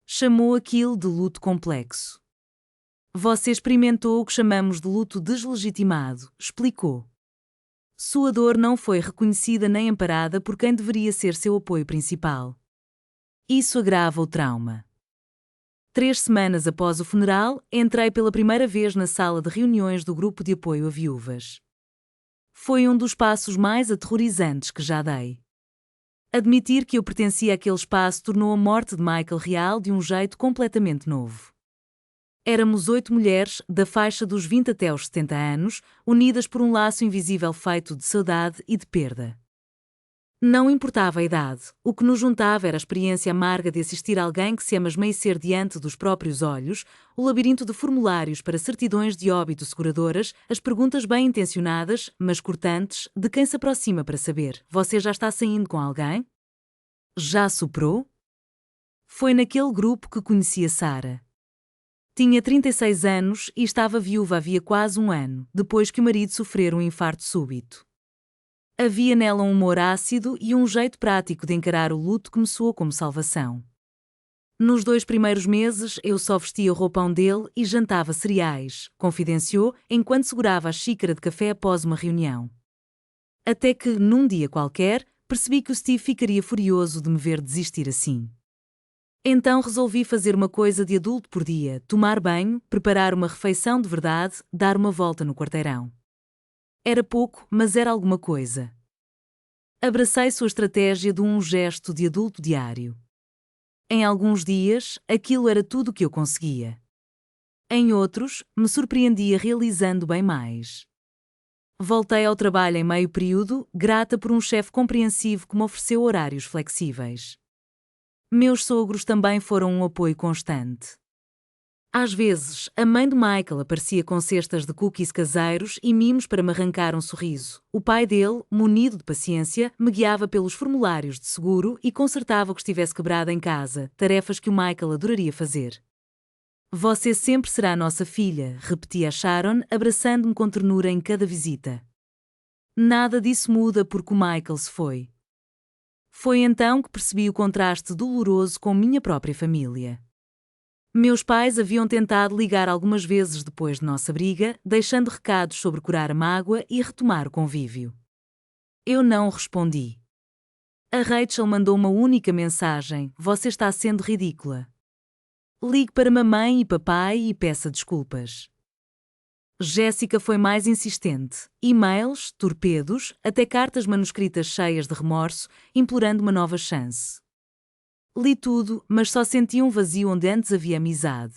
Chamou aquilo de luto complexo. Você experimentou o que chamamos de luto deslegitimado, explicou. Sua dor não foi reconhecida nem amparada por quem deveria ser seu apoio principal. Isso agrava o trauma. 3 semanas após o funeral, entrei pela primeira vez na sala de reuniões do grupo de apoio a viúvas. Foi um dos passos mais aterrorizantes que já dei. Admitir que eu pertencia àquele espaço tornou a morte de Michael real de um jeito completamente novo. Éramos 8 mulheres, da faixa dos 20 até aos 70 anos, unidas por um laço invisível feito de saudade e de perda. Não importava a idade, o que nos juntava era a experiência amarga de assistir alguém que se ama esmaecer diante dos próprios olhos, o labirinto de formulários para certidões de óbito seguradoras, as perguntas bem-intencionadas, mas cortantes, de quem se aproxima para saber: você já está saindo com alguém? Já superou? Foi naquele grupo que conheci a Sarah. Tinha 36 anos e estava viúva havia quase um ano, depois que o marido sofrera um infarto súbito. Havia nela um humor ácido e um jeito prático de encarar o luto que me soou como salvação. Nos 2 primeiros meses, eu só vestia o roupão dele e jantava cereais, confidenciou, enquanto segurava a xícara de café após uma reunião. Até que, num dia qualquer, percebi que o Steve ficaria furioso de me ver desistir assim. Então resolvi fazer uma coisa de adulto por dia: tomar banho, preparar uma refeição de verdade, dar uma volta no quarteirão. Era pouco, mas era alguma coisa. Abracei sua estratégia de um gesto de adulto diário. Em alguns dias, aquilo era tudo o que eu conseguia. Em outros, me surpreendia realizando bem mais. Voltei ao trabalho em meio período, grata por um chefe compreensivo que me ofereceu horários flexíveis. Meus sogros também foram um apoio constante. Às vezes, a mãe de Michael aparecia com cestas de cookies caseiros e mimos para me arrancar um sorriso. O pai dele, munido de paciência, me guiava pelos formulários de seguro e consertava o que estivesse quebrado em casa, tarefas que o Michael adoraria fazer. Você sempre será nossa filha, repetia Sharon, abraçando-me com ternura em cada visita. Nada disso muda porque o Michael se foi. Foi então que percebi o contraste doloroso com minha própria família. Meus pais haviam tentado ligar algumas vezes depois de nossa briga, deixando recados sobre curar a mágoa e retomar o convívio. Eu não respondi. A Rachel mandou uma única mensagem: você está sendo ridícula. Ligue para mamãe e papai e peça desculpas. Jéssica foi mais insistente. E-mails, torpedos, até cartas manuscritas cheias de remorso, implorando uma nova chance. Li tudo, mas só senti um vazio onde antes havia amizade.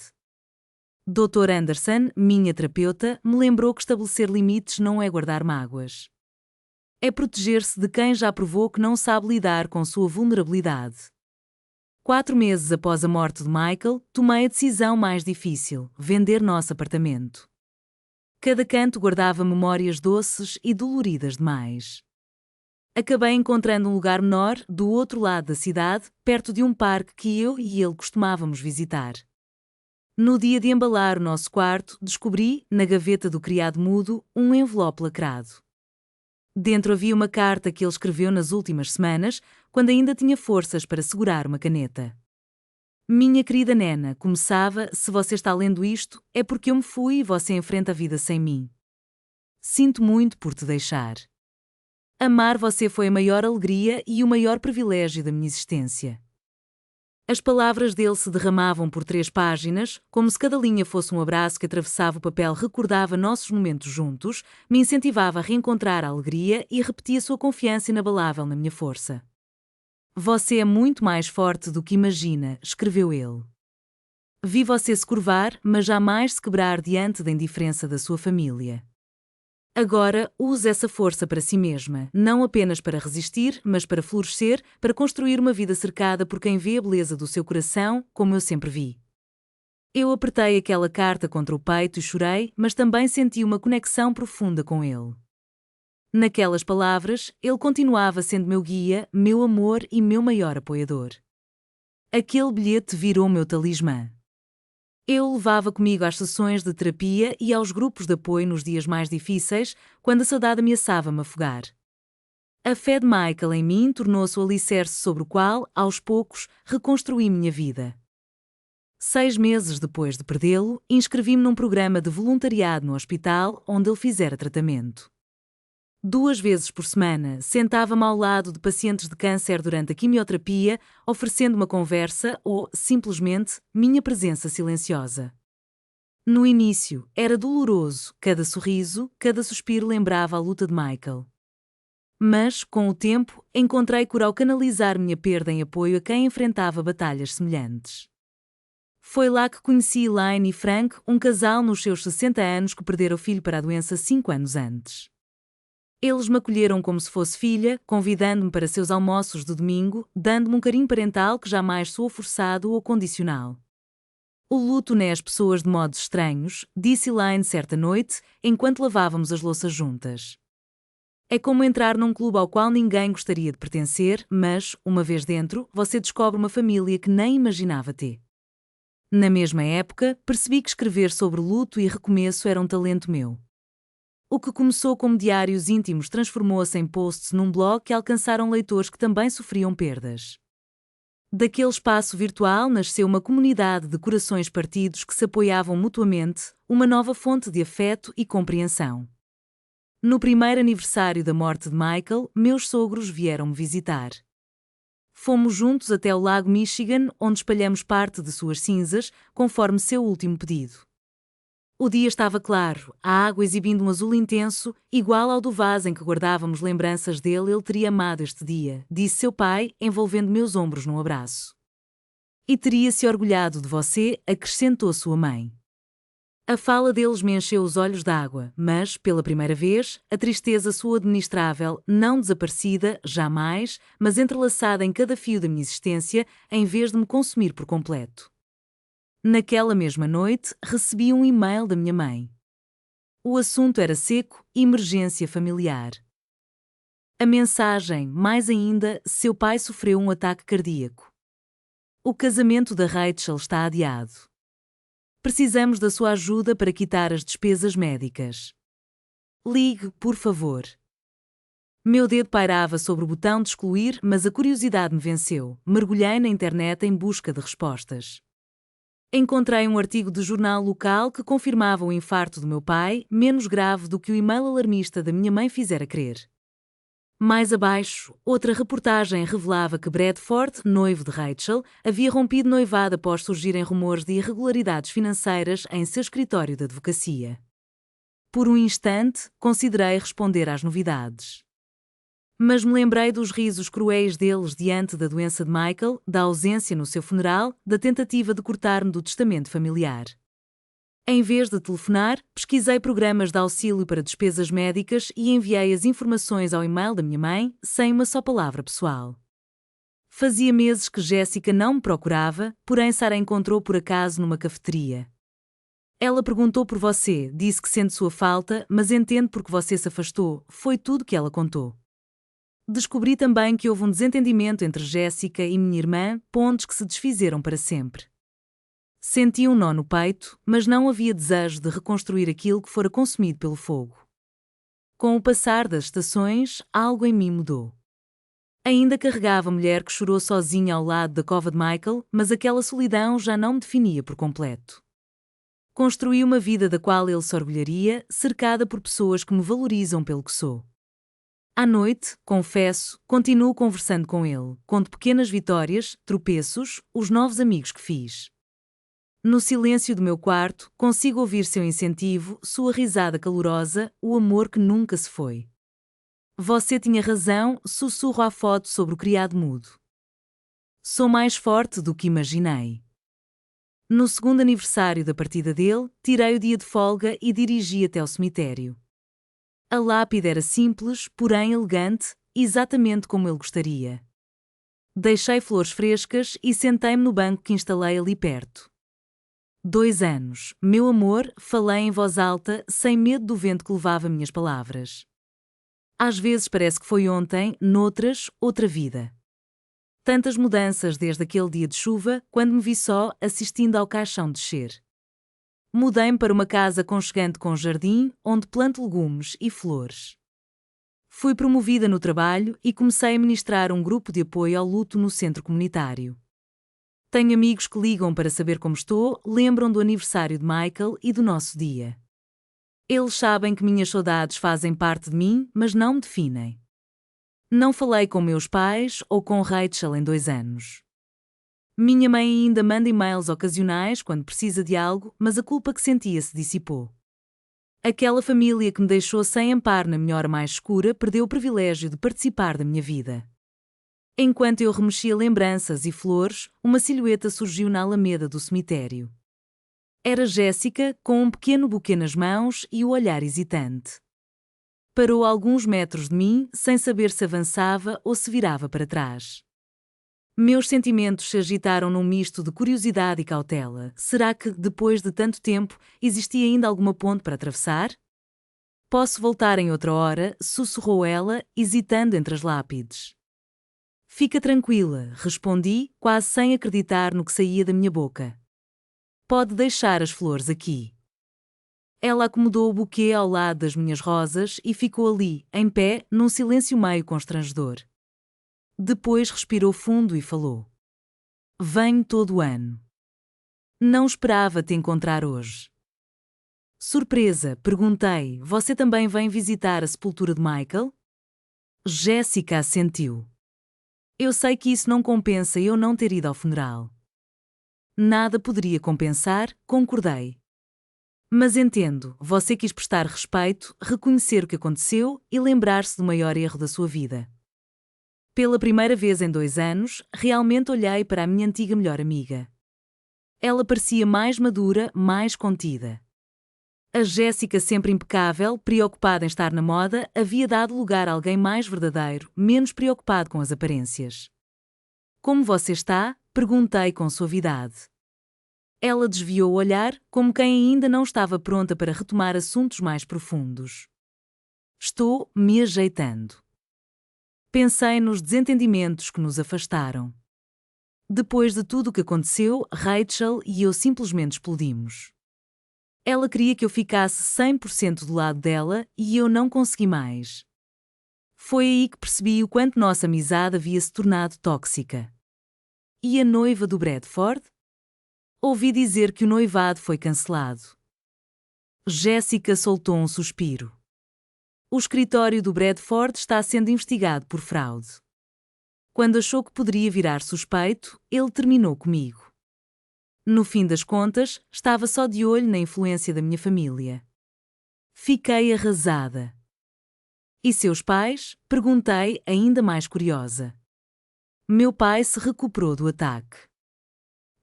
Dr. Anderson, minha terapeuta, me lembrou que estabelecer limites não é guardar mágoas. É proteger-se de quem já provou que não sabe lidar com sua vulnerabilidade. 4 meses após a morte de Michael, tomei a decisão mais difícil: vender nosso apartamento. Cada canto guardava memórias doces e doloridas demais. Acabei encontrando um lugar menor, do outro lado da cidade, perto de um parque que eu e ele costumávamos visitar. No dia de embalar o nosso quarto, descobri, na gaveta do criado mudo, um envelope lacrado. Dentro havia uma carta que ele escreveu nas últimas semanas, quando ainda tinha forças para segurar uma caneta. Minha querida Nena, começava: se você está lendo isto, é porque eu me fui e você enfrenta a vida sem mim. Sinto muito por te deixar. Amar você foi a maior alegria e o maior privilégio da minha existência. As palavras dele se derramavam por 3 páginas, como se cada linha fosse um abraço que atravessava o papel, recordava nossos momentos juntos, me incentivava a reencontrar a alegria e repetia sua confiança inabalável na minha força. Você é muito mais forte do que imagina, escreveu ele. Vi você se curvar, mas jamais se quebrar diante da indiferença da sua família. Agora, use essa força para si mesma, não apenas para resistir, mas para florescer, para construir uma vida cercada por quem vê a beleza do seu coração, como eu sempre vi. Eu apertei aquela carta contra o peito e chorei, mas também senti uma conexão profunda com ele. Naquelas palavras, ele continuava sendo meu guia, meu amor e meu maior apoiador. Aquele bilhete virou meu talismã. Eu o levava comigo às sessões de terapia e aos grupos de apoio nos dias mais difíceis, quando a saudade ameaçava me afogar. A fé de Michael em mim tornou-se o alicerce sobre o qual, aos poucos, reconstruí minha vida. 6 meses depois de perdê-lo, inscrevi-me num programa de voluntariado no hospital onde ele fizera tratamento. 2 vezes por semana, sentava-me ao lado de pacientes de câncer durante a quimioterapia, oferecendo uma conversa ou, simplesmente, minha presença silenciosa. No início, era doloroso, cada sorriso, cada suspiro lembrava a luta de Michael. Mas, com o tempo, encontrei cura ao canalizar minha perda em apoio a quem enfrentava batalhas semelhantes. Foi lá que conheci Elaine e Frank, um casal nos seus 60 anos que perderam o filho para a doença 5 anos antes. Eles me acolheram como se fosse filha, convidando-me para seus almoços de domingo, dando-me um carinho parental que jamais soou forçado ou condicional. O luto une as pessoas de modos estranhos, disse Elaine certa noite, enquanto lavávamos as louças juntas. É como entrar num clube ao qual ninguém gostaria de pertencer, mas, uma vez dentro, você descobre uma família que nem imaginava ter. Na mesma época, percebi que escrever sobre luto e recomeço era um talento meu. O que começou como diários íntimos transformou-se em posts num blog que alcançaram leitores que também sofriam perdas. Daquele espaço virtual nasceu uma comunidade de corações partidos que se apoiavam mutuamente, uma nova fonte de afeto e compreensão. No primeiro aniversário da morte de Michael, meus sogros vieram-me visitar. Fomos juntos até o lago Michigan, onde espalhamos parte de suas cinzas, conforme seu último pedido. O dia estava claro, a água exibindo um azul intenso, igual ao do vaso em que guardávamos lembranças dele. Ele teria amado este dia, disse seu pai, envolvendo meus ombros num abraço. E teria se orgulhado de você, acrescentou sua mãe. A fala deles me encheu os olhos d'água, mas, pela primeira vez, a tristeza soou administrável, não desaparecida, jamais, mas entrelaçada em cada fio da minha existência, em vez de me consumir por completo. Naquela mesma noite, recebi um e-mail da minha mãe. O assunto era seco, emergência familiar. A mensagem, mais ainda, seu pai sofreu um ataque cardíaco. O casamento da Rachel está adiado. Precisamos da sua ajuda para quitar as despesas médicas. Ligue, por favor. Meu dedo pairava sobre o botão de excluir, mas a curiosidade me venceu. Mergulhei na internet em busca de respostas. Encontrei um artigo de jornal local que confirmava o infarto do meu pai, menos grave do que o e-mail alarmista da minha mãe fizera crer. Mais abaixo, outra reportagem revelava que Bradford, noivo de Rachel, havia rompido noivado após surgirem rumores de irregularidades financeiras em seu escritório de advocacia. Por um instante, considerei responder às novidades. Mas me lembrei dos risos cruéis deles diante da doença de Michael, da ausência no seu funeral, da tentativa de cortar-me do testamento familiar. Em vez de telefonar, pesquisei programas de auxílio para despesas médicas e enviei as informações ao e-mail da minha mãe, sem uma só palavra pessoal. Fazia meses que Jéssica não me procurava, porém Sara encontrou por acaso numa cafeteria. Ela perguntou por você, disse que sente sua falta, mas entende porque você se afastou, foi tudo que ela contou. Descobri também que houve um desentendimento entre Jéssica e minha irmã, pontos que se desfizeram para sempre. Senti um nó no peito, mas não havia desejo de reconstruir aquilo que fora consumido pelo fogo. Com o passar das estações, algo em mim mudou. Ainda carregava a mulher que chorou sozinha ao lado da cova de Michael, mas aquela solidão já não me definia por completo. Construí uma vida da qual ele se orgulharia, cercada por pessoas que me valorizam pelo que sou. À noite, confesso, continuo conversando com ele, conto pequenas vitórias, tropeços, os novos amigos que fiz. No silêncio do meu quarto, consigo ouvir seu incentivo, sua risada calorosa, o amor que nunca se foi. Você tinha razão, sussurro à foto sobre o criado mudo. Sou mais forte do que imaginei. No segundo aniversário da partida dele, tirei o dia de folga e dirigi até ao cemitério. A lápide era simples, porém elegante, exatamente como ele gostaria. Deixei flores frescas e sentei-me no banco que instalei ali perto. 2 anos, meu amor, falei em voz alta, sem medo do vento que levava minhas palavras. Às vezes parece que foi ontem, noutras, outra vida. Tantas mudanças desde aquele dia de chuva, quando me vi só, assistindo ao caixão descer. Mudei-me para uma casa aconchegante com jardim, onde planto legumes e flores. Fui promovida no trabalho e comecei a ministrar um grupo de apoio ao luto no centro comunitário. Tenho amigos que ligam para saber como estou, lembram do aniversário de Michael e do nosso dia. Eles sabem que minhas saudades fazem parte de mim, mas não me definem. Não falei com meus pais ou com Rachel em 2 anos. Minha mãe ainda manda e-mails ocasionais quando precisa de algo, mas a culpa que sentia se dissipou. Aquela família que me deixou sem amparo na minha hora mais escura perdeu o privilégio de participar da minha vida. Enquanto eu remexia lembranças e flores, uma silhueta surgiu na alameda do cemitério. Era Jéssica, com um pequeno buquê nas mãos e o olhar hesitante. Parou a alguns metros de mim, sem saber se avançava ou se virava para trás. Meus sentimentos se agitaram num misto de curiosidade e cautela. Será que, depois de tanto tempo, existia ainda alguma ponte para atravessar? Posso voltar em outra hora, sussurrou ela, hesitando entre as lápides. Fica tranquila, respondi, quase sem acreditar no que saía da minha boca. Pode deixar as flores aqui. Ela acomodou o buquê ao lado das minhas rosas e ficou ali, em pé, num silêncio meio constrangedor. Depois respirou fundo e falou. Venho todo o ano. Não esperava te encontrar hoje. Surpresa, perguntei, você também vem visitar a sepultura de Michael? Jéssica assentiu. Eu sei que isso não compensa eu não ter ido ao funeral. Nada poderia compensar, concordei. Mas entendo, você quis prestar respeito, reconhecer o que aconteceu e lembrar-se do maior erro da sua vida. Pela primeira vez em 2 anos, realmente olhei para a minha antiga melhor amiga. Ela parecia mais madura, mais contida. A Jéssica, sempre impecável, preocupada em estar na moda, havia dado lugar a alguém mais verdadeiro, menos preocupado com as aparências. Como você está? Perguntei com suavidade. Ela desviou o olhar, como quem ainda não estava pronta para retomar assuntos mais profundos. Estou me ajeitando. Pensei nos desentendimentos que nos afastaram. Depois de tudo o que aconteceu, Rachel e eu simplesmente explodimos. Ela queria que eu ficasse 100% do lado dela e eu não consegui mais. Foi aí que percebi o quanto nossa amizade havia se tornado tóxica. E a noiva do Bradford? Ouvi dizer que o noivado foi cancelado. Jéssica soltou um suspiro. O escritório do Bradford está sendo investigado por fraude. Quando achou que poderia virar suspeito, ele terminou comigo. No fim das contas, estava só de olho na influência da minha família. Fiquei arrasada. E seus pais? Perguntei, ainda mais curiosa. Meu pai se recuperou do ataque.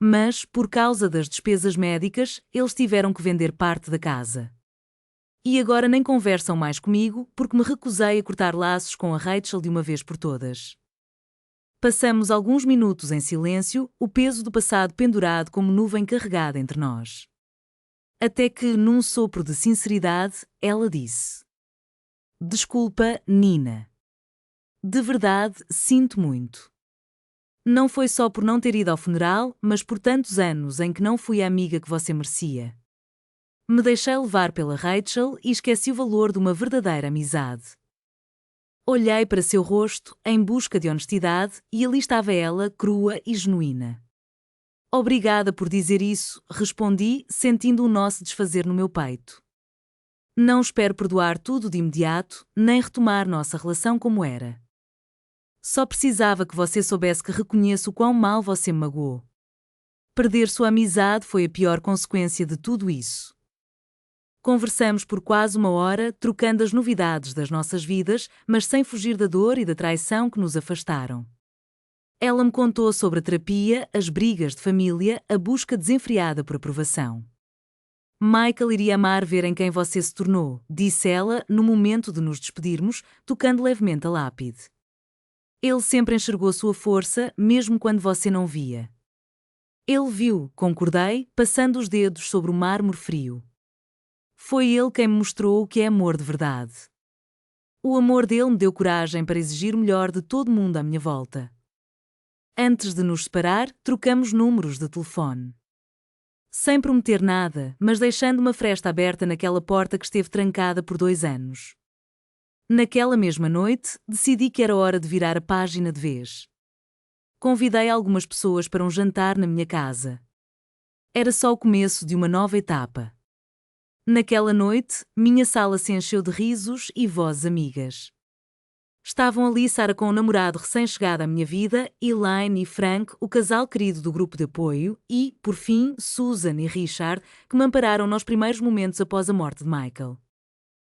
Mas, por causa das despesas médicas, eles tiveram que vender parte da casa. E agora nem conversam mais comigo porque me recusei a cortar laços com a Rachel de uma vez por todas. Passamos alguns minutos em silêncio, o peso do passado pendurado como nuvem carregada entre nós. Até que, num sopro de sinceridade, ela disse: Desculpa, Nina. De verdade, sinto muito. Não foi só por não ter ido ao funeral, mas por tantos anos em que não fui a amiga que você merecia. Me deixei levar pela Rachel e esqueci o valor de uma verdadeira amizade. Olhei para seu rosto, em busca de honestidade, e ali estava ela, crua e genuína. Obrigada por dizer isso, respondi, sentindo um nó se desfazer no meu peito. Não espero perdoar tudo de imediato, nem retomar nossa relação como era. Só precisava que você soubesse que reconheço o quão mal você me magoou. Perder sua amizade foi a pior consequência de tudo isso. Conversamos por quase 1 hora, trocando as novidades das nossas vidas, mas sem fugir da dor e da traição que nos afastaram. Ela me contou sobre a terapia, as brigas de família, a busca desenfreada por aprovação. Michael iria amar ver em quem você se tornou, disse ela, no momento de nos despedirmos, tocando levemente a lápide. Ele sempre enxergou sua força, mesmo quando você não via. Ele viu, concordei, passando os dedos sobre o mármore frio. Foi ele quem me mostrou o que é amor de verdade. O amor dele me deu coragem para exigir o melhor de todo mundo à minha volta. Antes de nos separar, trocamos números de telefone. Sem prometer nada, mas deixando uma fresta aberta naquela porta que esteve trancada por 2 anos. Naquela mesma noite, decidi que era hora de virar a página de vez. Convidei algumas pessoas para um jantar na minha casa. Era só o começo de uma nova etapa. Naquela noite, minha sala se encheu de risos e vozes amigas. Estavam ali Sara com o namorado recém-chegado à minha vida, Elaine e Frank, o casal querido do grupo de apoio, e, por fim, Susan e Richard, que me ampararam nos primeiros momentos após a morte de Michael.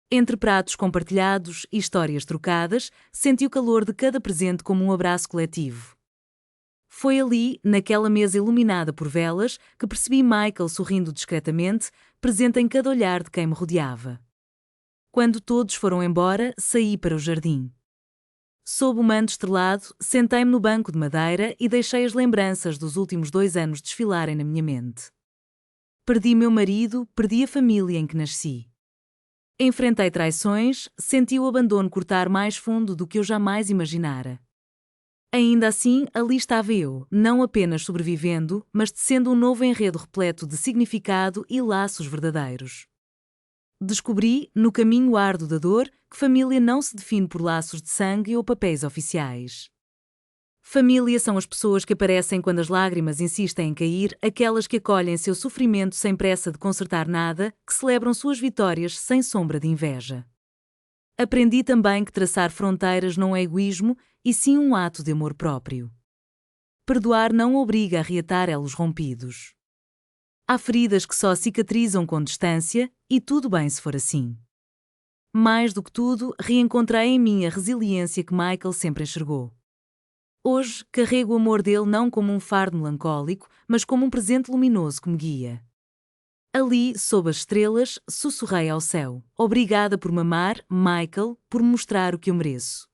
Entre pratos compartilhados e histórias trocadas, senti o calor de cada presente como um abraço coletivo. Foi ali, naquela mesa iluminada por velas, que percebi Michael sorrindo discretamente, presente em cada olhar de quem me rodeava. Quando todos foram embora, saí para o jardim. Sob o manto estrelado, sentei-me no banco de madeira e deixei as lembranças dos últimos 2 anos desfilarem na minha mente. Perdi meu marido, perdi a família em que nasci. Enfrentei traições, senti o abandono cortar mais fundo do que eu jamais imaginara. Ainda assim, ali estava eu, não apenas sobrevivendo, mas tecendo um novo enredo repleto de significado e laços verdadeiros. Descobri, no caminho árduo da dor, que família não se define por laços de sangue ou papéis oficiais. Família são as pessoas que aparecem quando as lágrimas insistem em cair, aquelas que acolhem seu sofrimento sem pressa de consertar nada, que celebram suas vitórias sem sombra de inveja. Aprendi também que traçar fronteiras não é egoísmo, e sim um ato de amor próprio. Perdoar não obriga a reatar elos rompidos. Há feridas que só cicatrizam com distância, e tudo bem se for assim. Mais do que tudo, reencontrei em mim a resiliência que Michael sempre enxergou. Hoje, carrego o amor dele não como um fardo melancólico, mas como um presente luminoso que me guia. Ali, sob as estrelas, sussurrei ao céu. Obrigada por me amar, Michael, por me mostrar o que eu mereço.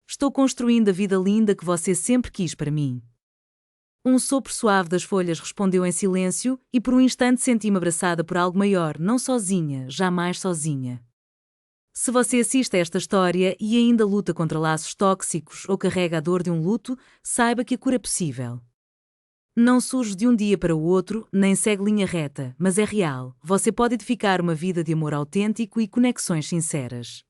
Estou construindo a vida linda que você sempre quis para mim. Um sopro suave das folhas respondeu em silêncio e por um instante senti-me abraçada por algo maior, não sozinha, jamais sozinha. Se você assiste a esta história e ainda luta contra laços tóxicos ou carrega a dor de um luto, saiba que a cura é possível. Não surge de um dia para o outro, nem segue linha reta, mas é real. Você pode edificar uma vida de amor autêntico e conexões sinceras.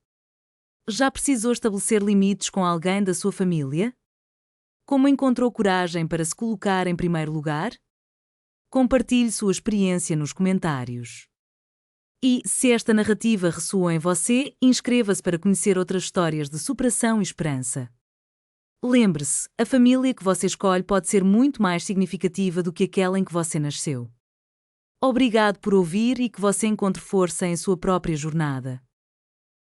Já precisou estabelecer limites com alguém da sua família? Como encontrou coragem para se colocar em primeiro lugar? Compartilhe sua experiência nos comentários. E, se esta narrativa ressoou em você, inscreva-se para conhecer outras histórias de superação e esperança. Lembre-se, a família que você escolhe pode ser muito mais significativa do que aquela em que você nasceu. Obrigado por ouvir e que você encontre força em sua própria jornada.